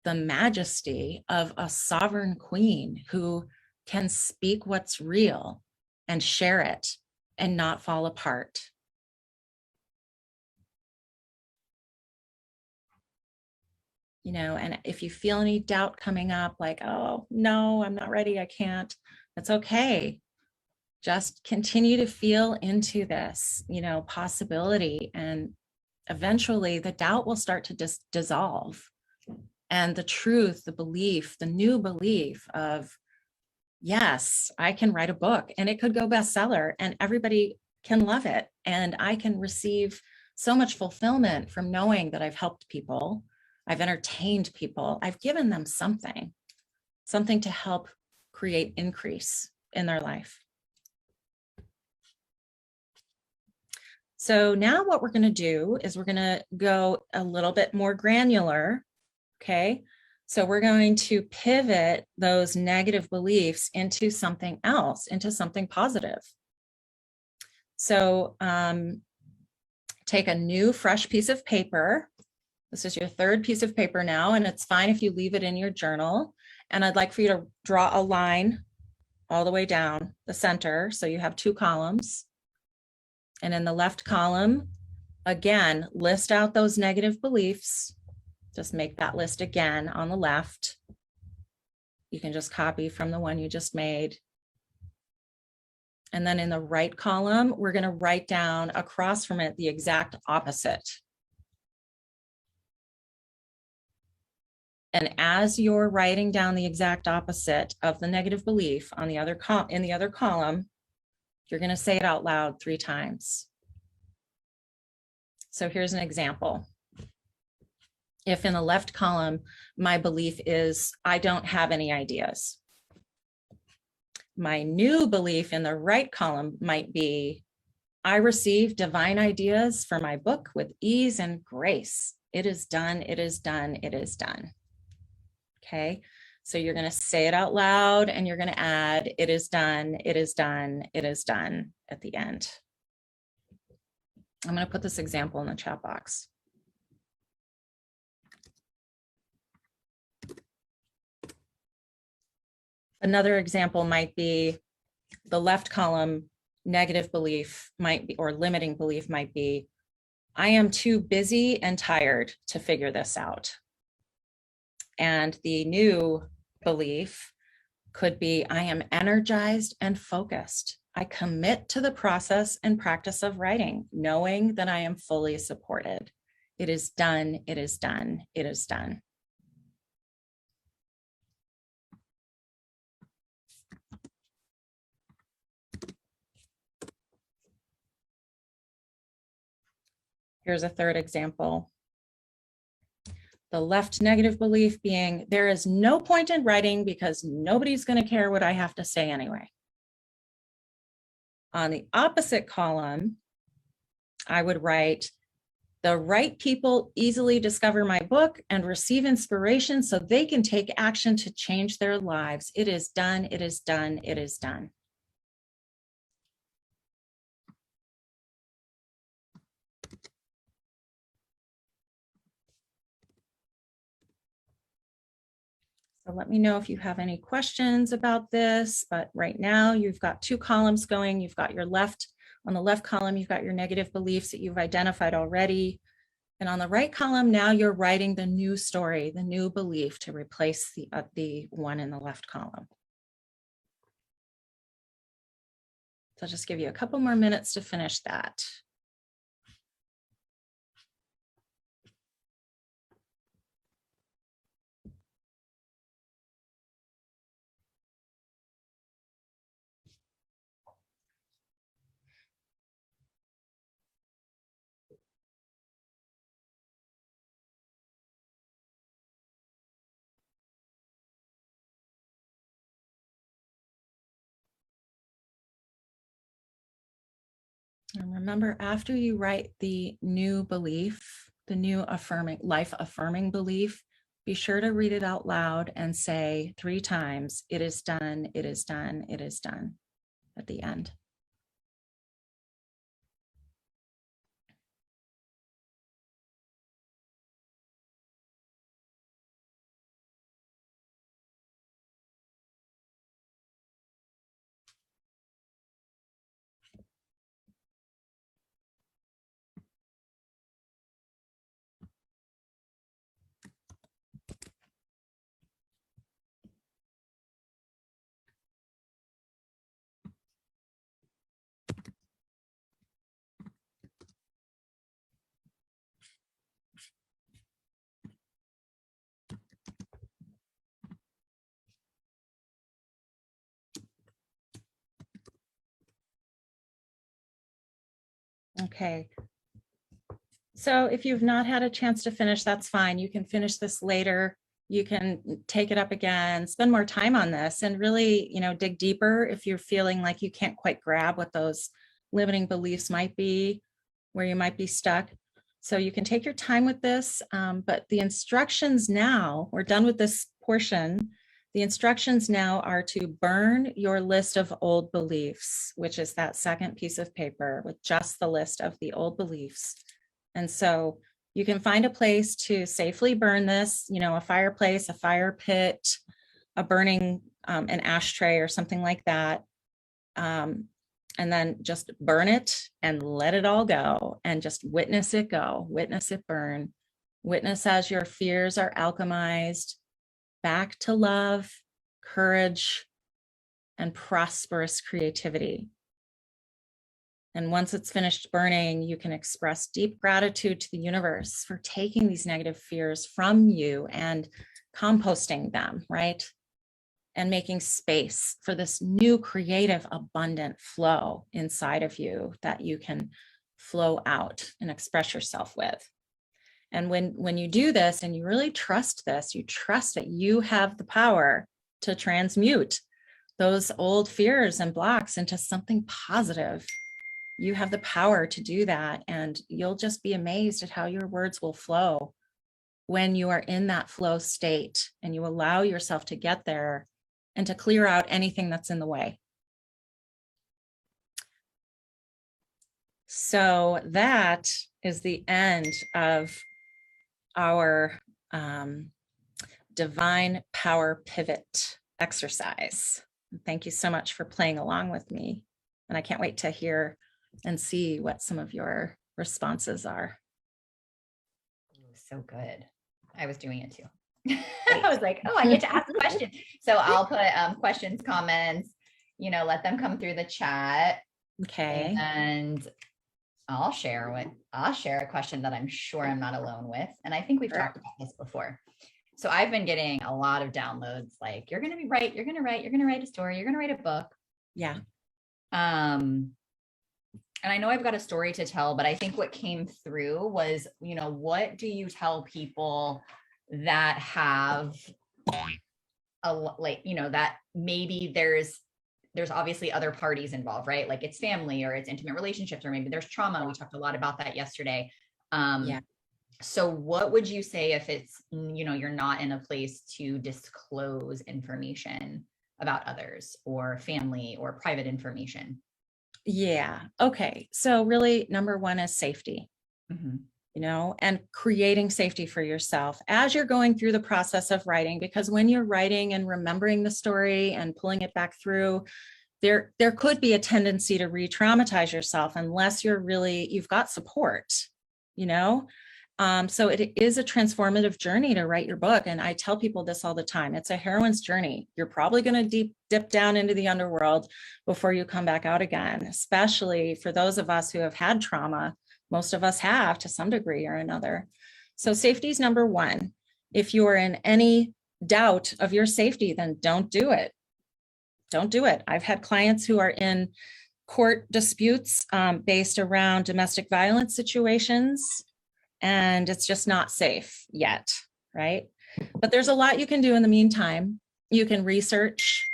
the majesty of a sovereign queen who can speak what's real and share it and not fall apart? And if you feel any doubt coming up, like, oh, no, I'm not ready, I can't, that's okay. Just continue to feel into this, possibility. And eventually the doubt will start to dissolve. And the truth, the belief, the new belief of, yes, I can write a book and it could go bestseller and everybody can love it. And I can receive so much fulfillment from knowing that I've helped people. I've entertained people. I've given them something to help create increase in their life. So now what we're going to do is we're going to go a little bit more granular. Okay. So we're going to pivot those negative beliefs into something else, into something positive. So take a new fresh piece of paper. This is your third piece of paper now, and it's fine if you leave it in your journal. And I'd like for you to draw a line all the way down the center. So you have two columns. And in the left column, again, list out those negative beliefs. Just make that list again on the left. You can just copy from the one you just made. And then in the right column, we're going to write down across from it the exact opposite. And as you're writing down the exact opposite of the negative belief on the other in the other column, you're going to say it out loud 3 times. So here's an example. If in the left column, my belief is, I don't have any ideas. My new belief in the right column might be, I receive divine ideas for my book with ease and grace. It is done, it is done, it is done. Okay, so you're going to say it out loud and you're going to add, it is done, it is done, it is done at the end. I'm going to put this example in the chat box. Another example might be the left column, negative belief might be, or limiting belief might be, I am too busy and tired to figure this out. And the new belief could be, I am energized and focused. I commit to the process and practice of writing, knowing that I am fully supported. It is done, it is done, it is done. Here's a third example. The left negative belief being, there is no point in writing because nobody's going to care what I have to say anyway. On the opposite column, I would write, the right people easily discover my book and receive inspiration so they can take action to change their lives. It is done, it is done, it is done. So let me know if you have any questions about this, but right now you've got 2 columns going. You've got your left, on the left column, you've got your negative beliefs that you've identified already. And on the right column, now you're writing the new story, the new belief to replace the one in the left column. So I'll just give you a couple more minutes to finish that. And remember, after you write the new belief, the new affirming, life affirming belief, be sure to read it out loud and say 3 times, it is done, it is done, it is done at the end. Okay. So if you've not had a chance to finish, that's fine. You can finish this later. You can take it up again, spend more time on this and really, dig deeper if you're feeling like you can't quite grab what those limiting beliefs might be, where you might be stuck. So you can take your time with this, but the instructions now, we're done with this portion. The instructions now are to burn your list of old beliefs, which is that second piece of paper with just the list of the old beliefs. And so you can find a place to safely burn this, a fireplace, a fire pit, a burning, an ashtray or something like that. And then just burn it and let it all go and just witness it go, witness it burn, witness as your fears are alchemized back to love, courage, and prosperous creativity. And once it's finished burning, you can express deep gratitude to the universe for taking these negative fears from you and composting them, right? And making space for this new creative, abundant flow inside of you that you can flow out and express yourself with. And when you do this and you really trust this, you trust that you have the power to transmute those old fears and blocks into something positive. You have the power to do that. And you'll just be amazed at how your words will flow when you are in that flow state and you allow yourself to get there and to clear out anything that's in the way. So that is the end of our divine power pivot exercise. Thank you so much for playing along with me. And I can't wait to hear and see what some of your responses are. Ooh, so good. I was doing it too. I was like, oh, I get to ask questions. So I'll put questions, comments, let them come through the chat. Okay. And I'll share a question that I'm sure I'm not alone with. And I think we've talked about this before. So I've been getting a lot of downloads, like, you're going to write a story, you're going to write a book. Yeah. And I know I've got a story to tell, but I think what came through was, what do you tell people that have that maybe there's obviously other parties involved, right? Like it's family or it's intimate relationships, or maybe there's trauma. We talked a lot about that yesterday. So what would you say if it's, you're not in a place to disclose information about others or family or private information? Yeah. Okay. So really, number one is safety. Mm-hmm. And creating safety for yourself as you're going through the process of writing, because when you're writing and remembering the story and pulling it back through, there could be a tendency to re-traumatize yourself unless you've got support, so it is a transformative journey to write your book. And I tell people this all the time. It's a heroine's journey. You're probably going to dip down into the underworld before you come back out again, especially for those of us who have had trauma. Most of us have to some degree or another. So safety is number one. If you're in any doubt of your safety, then don't do it. Don't do it. I've had clients who are in court disputes based around domestic violence situations, and it's just not safe yet, right? But there's a lot you can do in the meantime. You can research,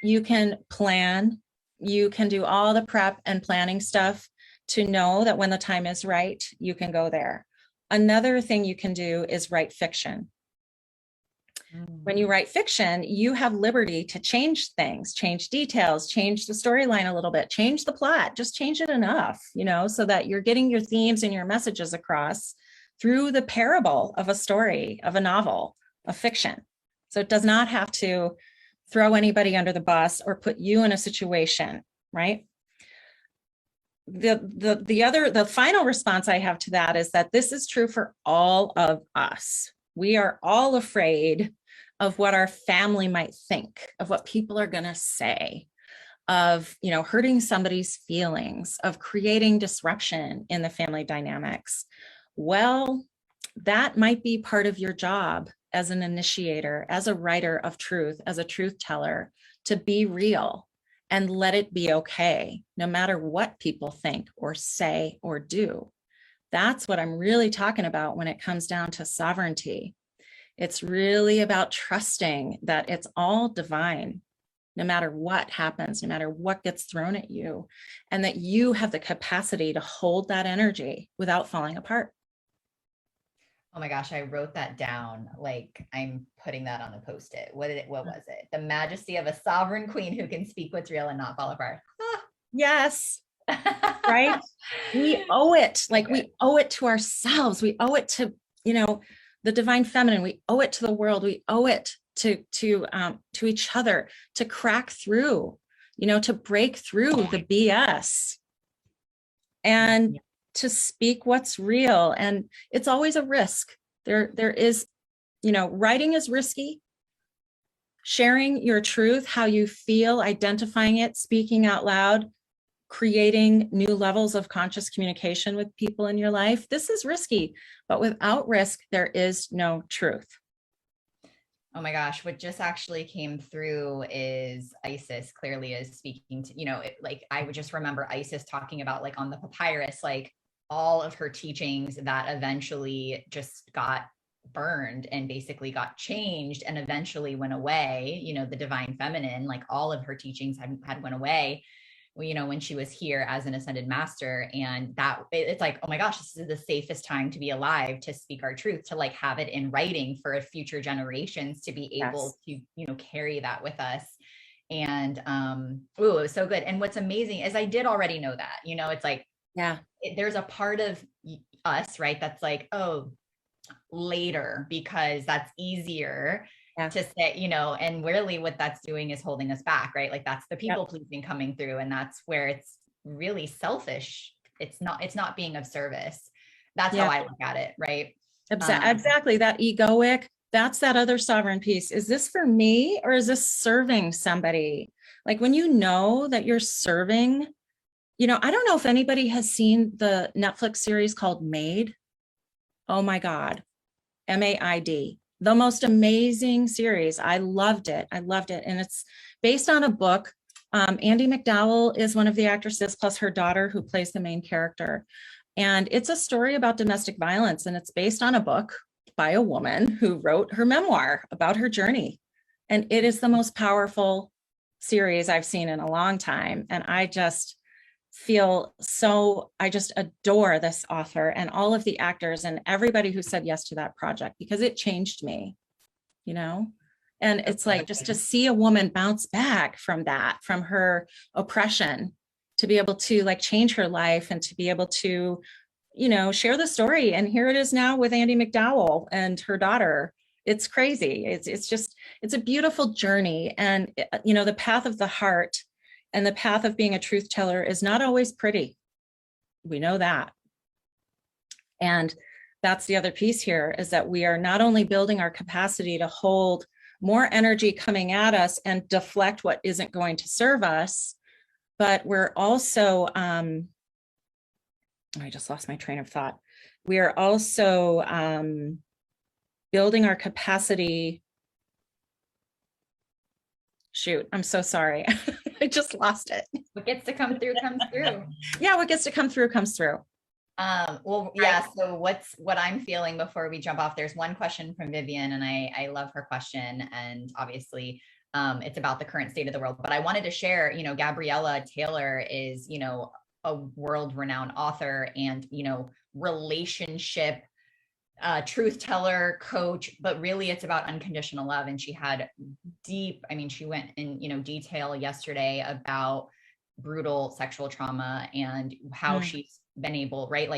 you can plan, you can do all the prep and planning stuff to know that when the time is right, you can go there. Another thing you can do is write fiction. When you write fiction, you have liberty to change things, change details, change the storyline a little bit, change the plot, just change it enough, so that you're getting your themes and your messages across through the parable of a story, of a novel, of fiction. So it does not have to throw anybody under the bus or put you in a situation, right? The final response I have to that is that this is true for all of us. We are all afraid of what our family might think, of what people are going to say, of, hurting somebody's feelings, of creating disruption in the family dynamics. Well, that might be part of your job as an initiator, as a writer of truth, as a truth teller, to be real and let it be okay, no matter what people think or say or do. That's what I'm really talking about when it comes down to sovereignty. It's really about trusting that it's all divine, no matter what happens, no matter what gets thrown at you, and that you have the capacity to hold that energy without falling apart. Oh my gosh, I wrote that down. Like I'm putting that on the Post-it. What was it? The majesty of a sovereign queen who can speak what's real and not fall apart. Yes. Right. We owe it. Like we owe it to ourselves. We owe it to, the divine feminine. We owe it to the world. We owe it to each other to crack through, to break through the BS and to speak what's real. And it's always a risk. There is, writing is risky. Sharing your truth, how you feel, identifying it, speaking out loud, creating new levels of conscious communication with people in your life. This is risky, but without risk, there is no truth. Oh my gosh, what just actually came through is Isis clearly is speaking to, like I would just remember Isis talking about like on the papyrus, like all of her teachings that eventually just got burned and basically got changed and eventually went away, the divine feminine, like all of her teachings had went away, when she was here as an ascended master. And that it's like, oh my gosh, this is the safest time to be alive, to speak our truth, to like have it in writing for future generations to be able to, carry that with us. And it was so good. And what's amazing is I did already know that, it's like, there's a part of us, right, that's like, oh, later, because that's easier to say, and really what that's doing is holding us back, right? Like that's the people pleasing coming through. And that's where it's really selfish. It's not being of service. That's how I look at it, right? Exactly. That egoic, that's that other sovereign piece. Is this for me or is this serving somebody? Like when you know that you're serving, I don't know if anybody has seen the Netflix series called Maid. Oh my God. MAID. The most amazing series. I loved it. And it's based on a book. Andie MacDowell is one of the actresses, plus her daughter who plays the main character. And it's a story about domestic violence. And it's based on a book by a woman who wrote her memoir about her journey. And it is the most powerful series I've seen in a long time. And I just adore this author and all of the actors and everybody who said yes to that project, because it changed me, and it's like just to see a woman bounce back from her oppression, to be able to like change her life and to be able to, share the story. And here it is now with Andie MacDowell and her daughter. It's crazy. It's a beautiful journey. And, the path of the heart and the path of being a truth teller is not always pretty. We know that. And that's the other piece here, is that we are not only building our capacity to hold more energy coming at us and deflect what isn't going to serve us, but we're also, I just lost my train of thought. We are also building our capacity. Shoot, I'm so sorry. I just lost it. What gets to come through comes through. Yeah, what gets to come through comes through. Well, yeah. So what I'm feeling before we jump off, there's one question from Vivian, and I love her question. And obviously it's about the current state of the world, but I wanted to share, Gabriella Taylor is, a world-renowned author and, relationship truth teller, coach, but really it's about unconditional love. And she had she went in, detail yesterday about brutal sexual trauma and how she's been able, right?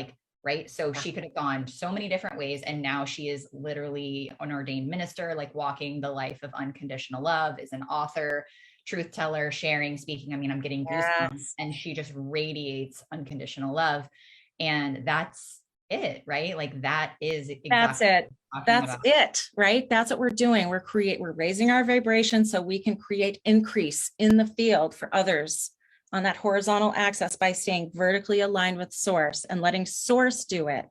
So she could have gone so many different ways. And now she is literally an ordained minister, like walking the life of unconditional love, is an author, truth teller, sharing, speaking. I'm getting goosebumps, and she just radiates unconditional love. And that's it, right? Like that is exactly that's it, right? That's what we're doing. We're raising our vibration so we can create increase in the field for others on that horizontal axis by staying vertically aligned with source and letting source do it.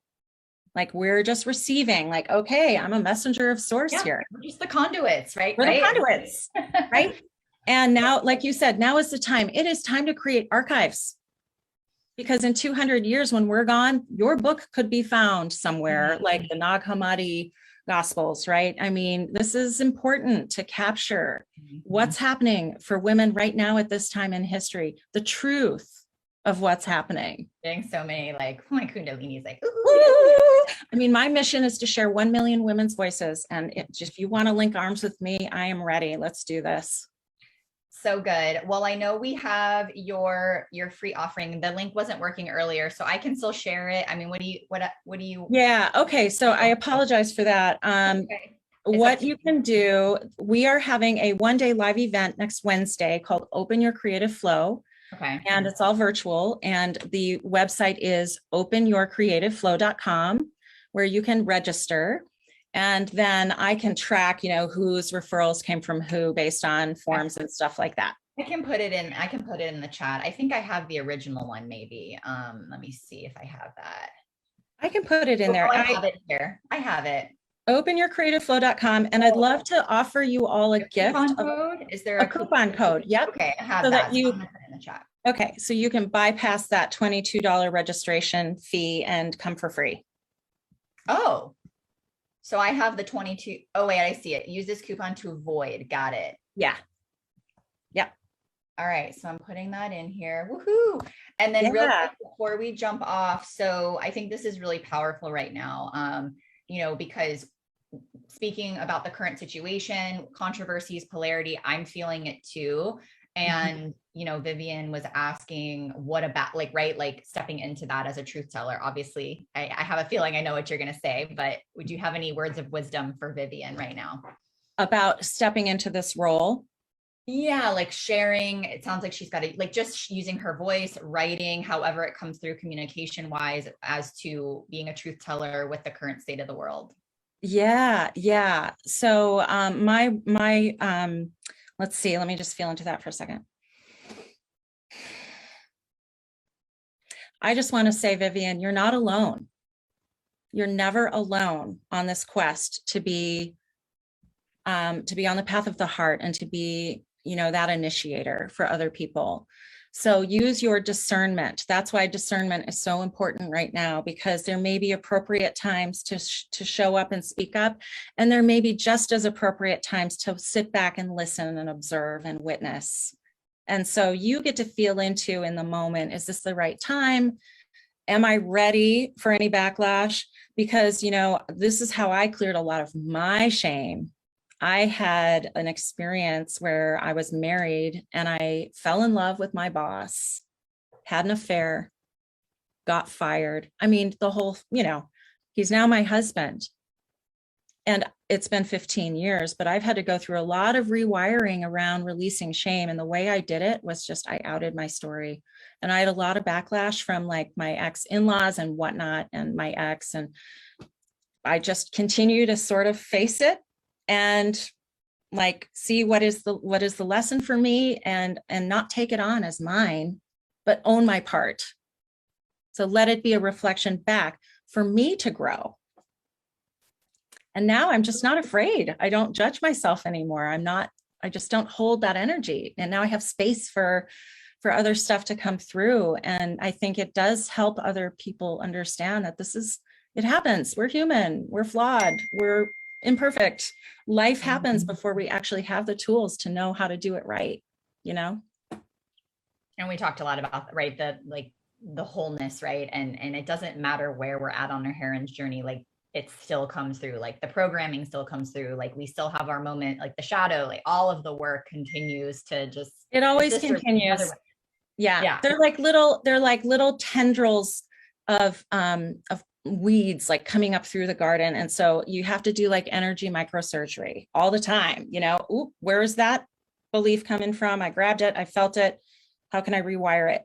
Like we're just receiving, like, okay, I'm a messenger of source here. We're just the conduits, right? We're the conduits, right? And now, like you said, now is the time. It is time to create archives. Because in 200 years, when we're gone, your book could be found somewhere, like the Nag Hammadi Gospels, right? This is important to capture what's happening for women right now at this time in history, the truth of what's happening. Getting so many, like, my Kundalini is like, ooh. My mission is to share 1 million women's voices. And if you want to link arms with me, I am ready. Let's do this. So good. Well, I know we have your free offering. The link wasn't working earlier, so I can still share it. What do you? Yeah. Okay. So I apologize for that. Okay. What you can do, we are having a 1-day live event next Wednesday called Open Your Creative Flow. Okay. And it's all virtual. And the website is openyourcreativeflow.com, where you can register. And then I can track, whose referrals came from who based on forms and stuff like that. I can put it in the chat. I think I have the original one, maybe. Let me see if I have that. I can put it in there. I have it here. I have it. openyourcreativeflow.com. And I'd love to offer you all a gift Coupon of code? Is there a coupon code. Yep. Okay, I have So that. that So you, I'm gonna put it in the chat. okay. So you can bypass that $22 registration fee and come for free. Oh, so I have the 22. Oh, wait, I see it. Use this coupon to avoid. Got it. Yeah. Yep. All right, so I'm putting that in here. Woohoo! And then real quick before we jump off, so I think this is really powerful right now. Because speaking about the current situation, controversies, polarity, I'm feeling it too. And Vivian was asking, what about like stepping into that as a truth teller? Obviously, I have a feeling I know what you're going to say, but would you have any words of wisdom for Vivian right now about stepping into this role? Yeah, like sharing. It sounds like she's got to just using her voice, writing, however it comes through communication wise, as to being a truth teller with the current state of the world. Yeah. So let's see, let me just feel into that for a second. I just want to say, Vivian, you're not alone. You're never alone on this quest to be on the path of the heart and to be, that initiator for other people. So use your discernment. That's why discernment is so important right now, because there may be appropriate times to show up and speak up. And there may be just as appropriate times to sit back and listen and observe and witness. And so you get to feel into in the moment, is this the right time? Am I ready for any backlash? Because, this is how I cleared a lot of my shame. I had an experience where I was married and I fell in love with my boss, had an affair, got fired. I mean, the whole, he's now my husband. And it's been 15 years, but I've had to go through a lot of rewiring around releasing shame. And the way I did it was just, I outed my story. And I had a lot of backlash from like my ex in-laws and whatnot, and my ex. And I just continue to sort of face it and see what is the lesson for me, and not take it on as mine, but own my part. So let it be a reflection back for me to grow. And now I'm just not afraid. I don't judge myself anymore. I just don't hold that energy. And now I have space for other stuff to come through. And I think it does help other people understand that it happens. We're human, we're flawed, we're imperfect. Life happens before we actually have the tools to know how to do it right, And we talked a lot about, right, the wholeness, right? And it doesn't matter where we're at on our heron's journey, it still comes through, the programming still comes through, we still have our moment, the shadow, all of the work continues to just, it always continues. Yeah. They're like little tendrils of weeds coming up through the garden. And so you have to do energy microsurgery all the time, Oop, where's that belief coming from? I grabbed it, I felt it. How can I rewire it?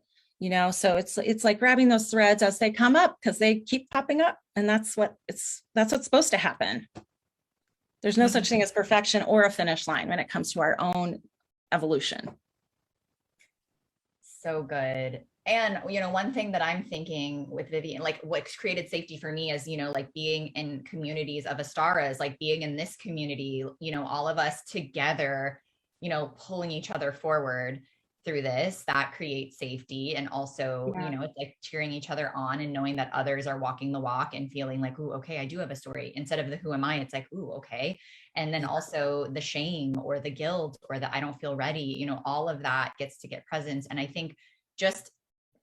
So it's like grabbing those threads as they come up, because they keep popping up. And that's what's supposed to happen. There's no such thing as perfection or a finish line when it comes to our own evolution. So good. And, one thing that I'm thinking with Vivian, what's created safety for me is, being in communities of Astaras, being in this community, all of us together, pulling each other forward through this, that creates safety. And also, it's cheering each other on and knowing that others are walking the walk and feeling ooh, okay, I do have a story, instead of the who am I, it's ooh, okay. And then also the shame or the guilt or the I don't feel ready, all of that gets to get presence. And I think just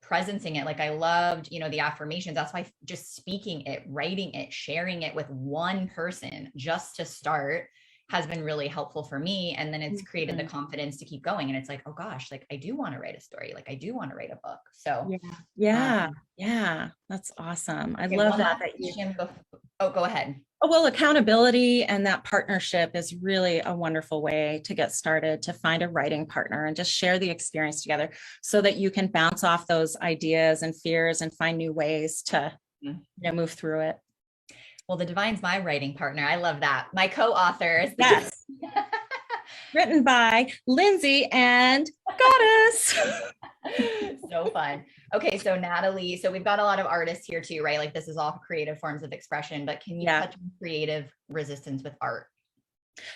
presencing it, I loved, the affirmations. That's why just speaking it, writing it, sharing it with one person just to start has been really helpful for me. And then it's created the confidence to keep going. And it's oh gosh, I do want to write a story. I do want to write a book. So yeah. That's awesome. I love that. Oh, go ahead. Oh, well, accountability and that partnership is really a wonderful way to get started, to find a writing partner and just share the experience together so that you can bounce off those ideas and fears and find new ways to move through it. Well, the divine's my writing partner. I love that. My co-author. Yes. Written by Lindsay and Goddess. So fun. Okay, so Natalie, so we've got a lot of artists here too, right? Like this is all creative forms of expression, but can you touch on creative resistance with art?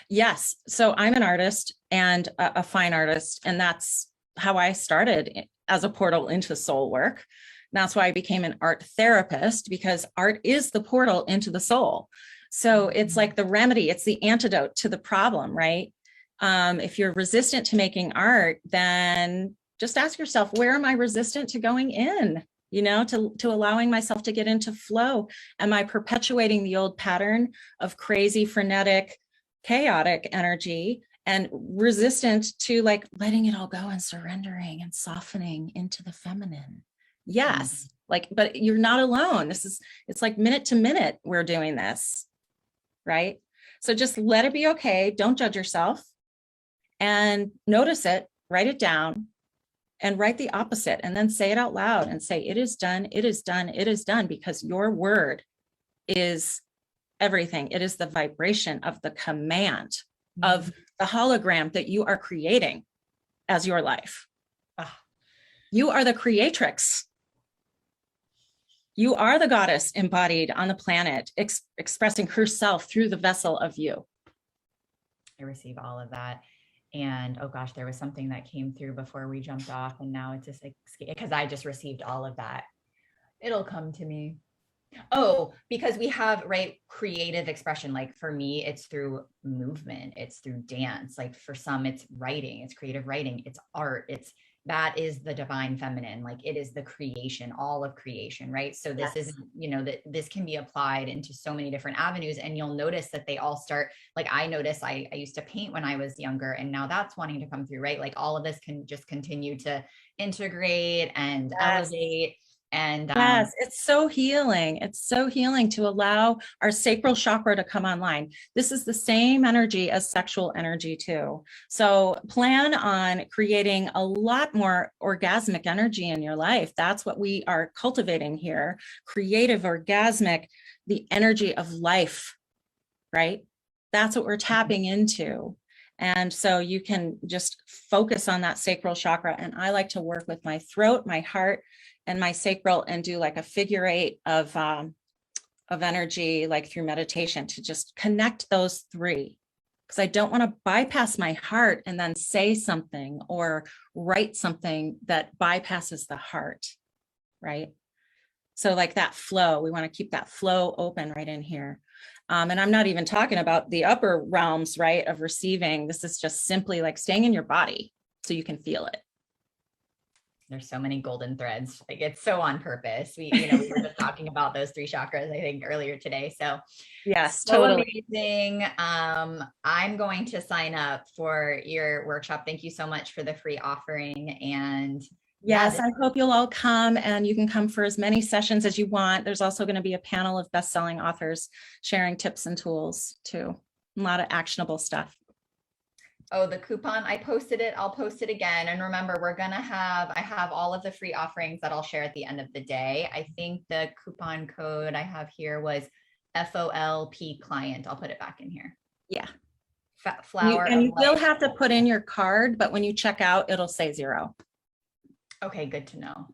Yes. So I'm an artist and a fine artist, and that's how I started as a portal into soul work. And that's why I became an art therapist, because art is the portal into the soul. So it's like the remedy, it's the antidote to the problem, right? If you're resistant to making art, then just ask yourself, where am I resistant to going in? You know, to allowing myself to get into flow. Am I perpetuating the old pattern of crazy, frenetic, chaotic energy and resistant to like letting it all go and surrendering and softening into the feminine? Yes. Like, but you're not alone. It's like minute to minute we're doing this, right? So just let it be okay. Don't judge yourself and notice it, write it down, and write the opposite, and then say it out loud and say, it is done, it is done, it is done, because your word is everything. It is the vibration of the command of the hologram that you are creating as your life. You are the creatrix. You are the goddess embodied on the planet, expressing herself through the vessel of you. I receive all of that. And oh gosh, there was something that came through before we jumped off, and now it's just like, because I just received all of that. It'll come to me. Oh, because we have, right, creative expression. Like for me, it's through movement, it's through dance. Like for some, it's writing, it's creative writing, it's art, that is the divine feminine. Like it is the creation, all of creation, right? So this isn't, you know, that this can be applied into so many different avenues. And you'll notice that they all start, like I noticed I used to paint when I was younger, and now that's wanting to come through, right? Like all of this can just continue to integrate and elevate. And yes, it's so healing. It's so healing to allow our sacral chakra to come online. This is the same energy as sexual energy too. So plan on creating a lot more orgasmic energy in your life. That's what we are cultivating here. Creative, orgasmic, the energy of life, right? That's what we're tapping into. And so you can just focus on that sacral chakra. And I like to work with my throat, my heart, and my sacral, and do like a figure eight of energy, like through meditation, to just connect those three. Because I don't want to bypass my heart and then say something or write something that bypasses the heart, right? So like that flow, we want to keep that flow open right in here. And I'm not even talking about the upper realms, right, of receiving. This is just simply like staying in your body so you can feel it. There's so many golden threads. Like it's so on purpose. We were just talking about those 3 chakras, I think, earlier today. So yes, so totally amazing. I'm going to sign up for your workshop. Thank you so much for the free offering. And yes, I hope you'll all come, and you can come for as many sessions as you want. There's also going to be a panel of best-selling authors sharing tips and tools too. A lot of actionable stuff. Oh, the coupon, I posted it. I'll post it again. And remember, I have all of the free offerings that I'll share at the end of the day. I think the coupon code I have here was FOLP client. I'll put it back in here. Yeah. Flower. And you will have to put in your card, but when you check out, it'll say 0. Okay, good to know.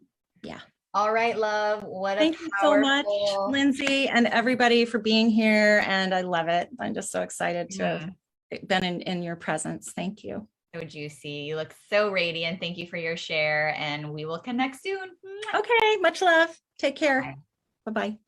Yeah. All right, love. Thank you so much, Lindsay, and everybody for being here. And I love it. I'm just so excited to have been in your presence. Thank you. So juicy. You look so radiant. Thank you for your share, and we will connect soon. Okay, much love. Take care. Bye-bye.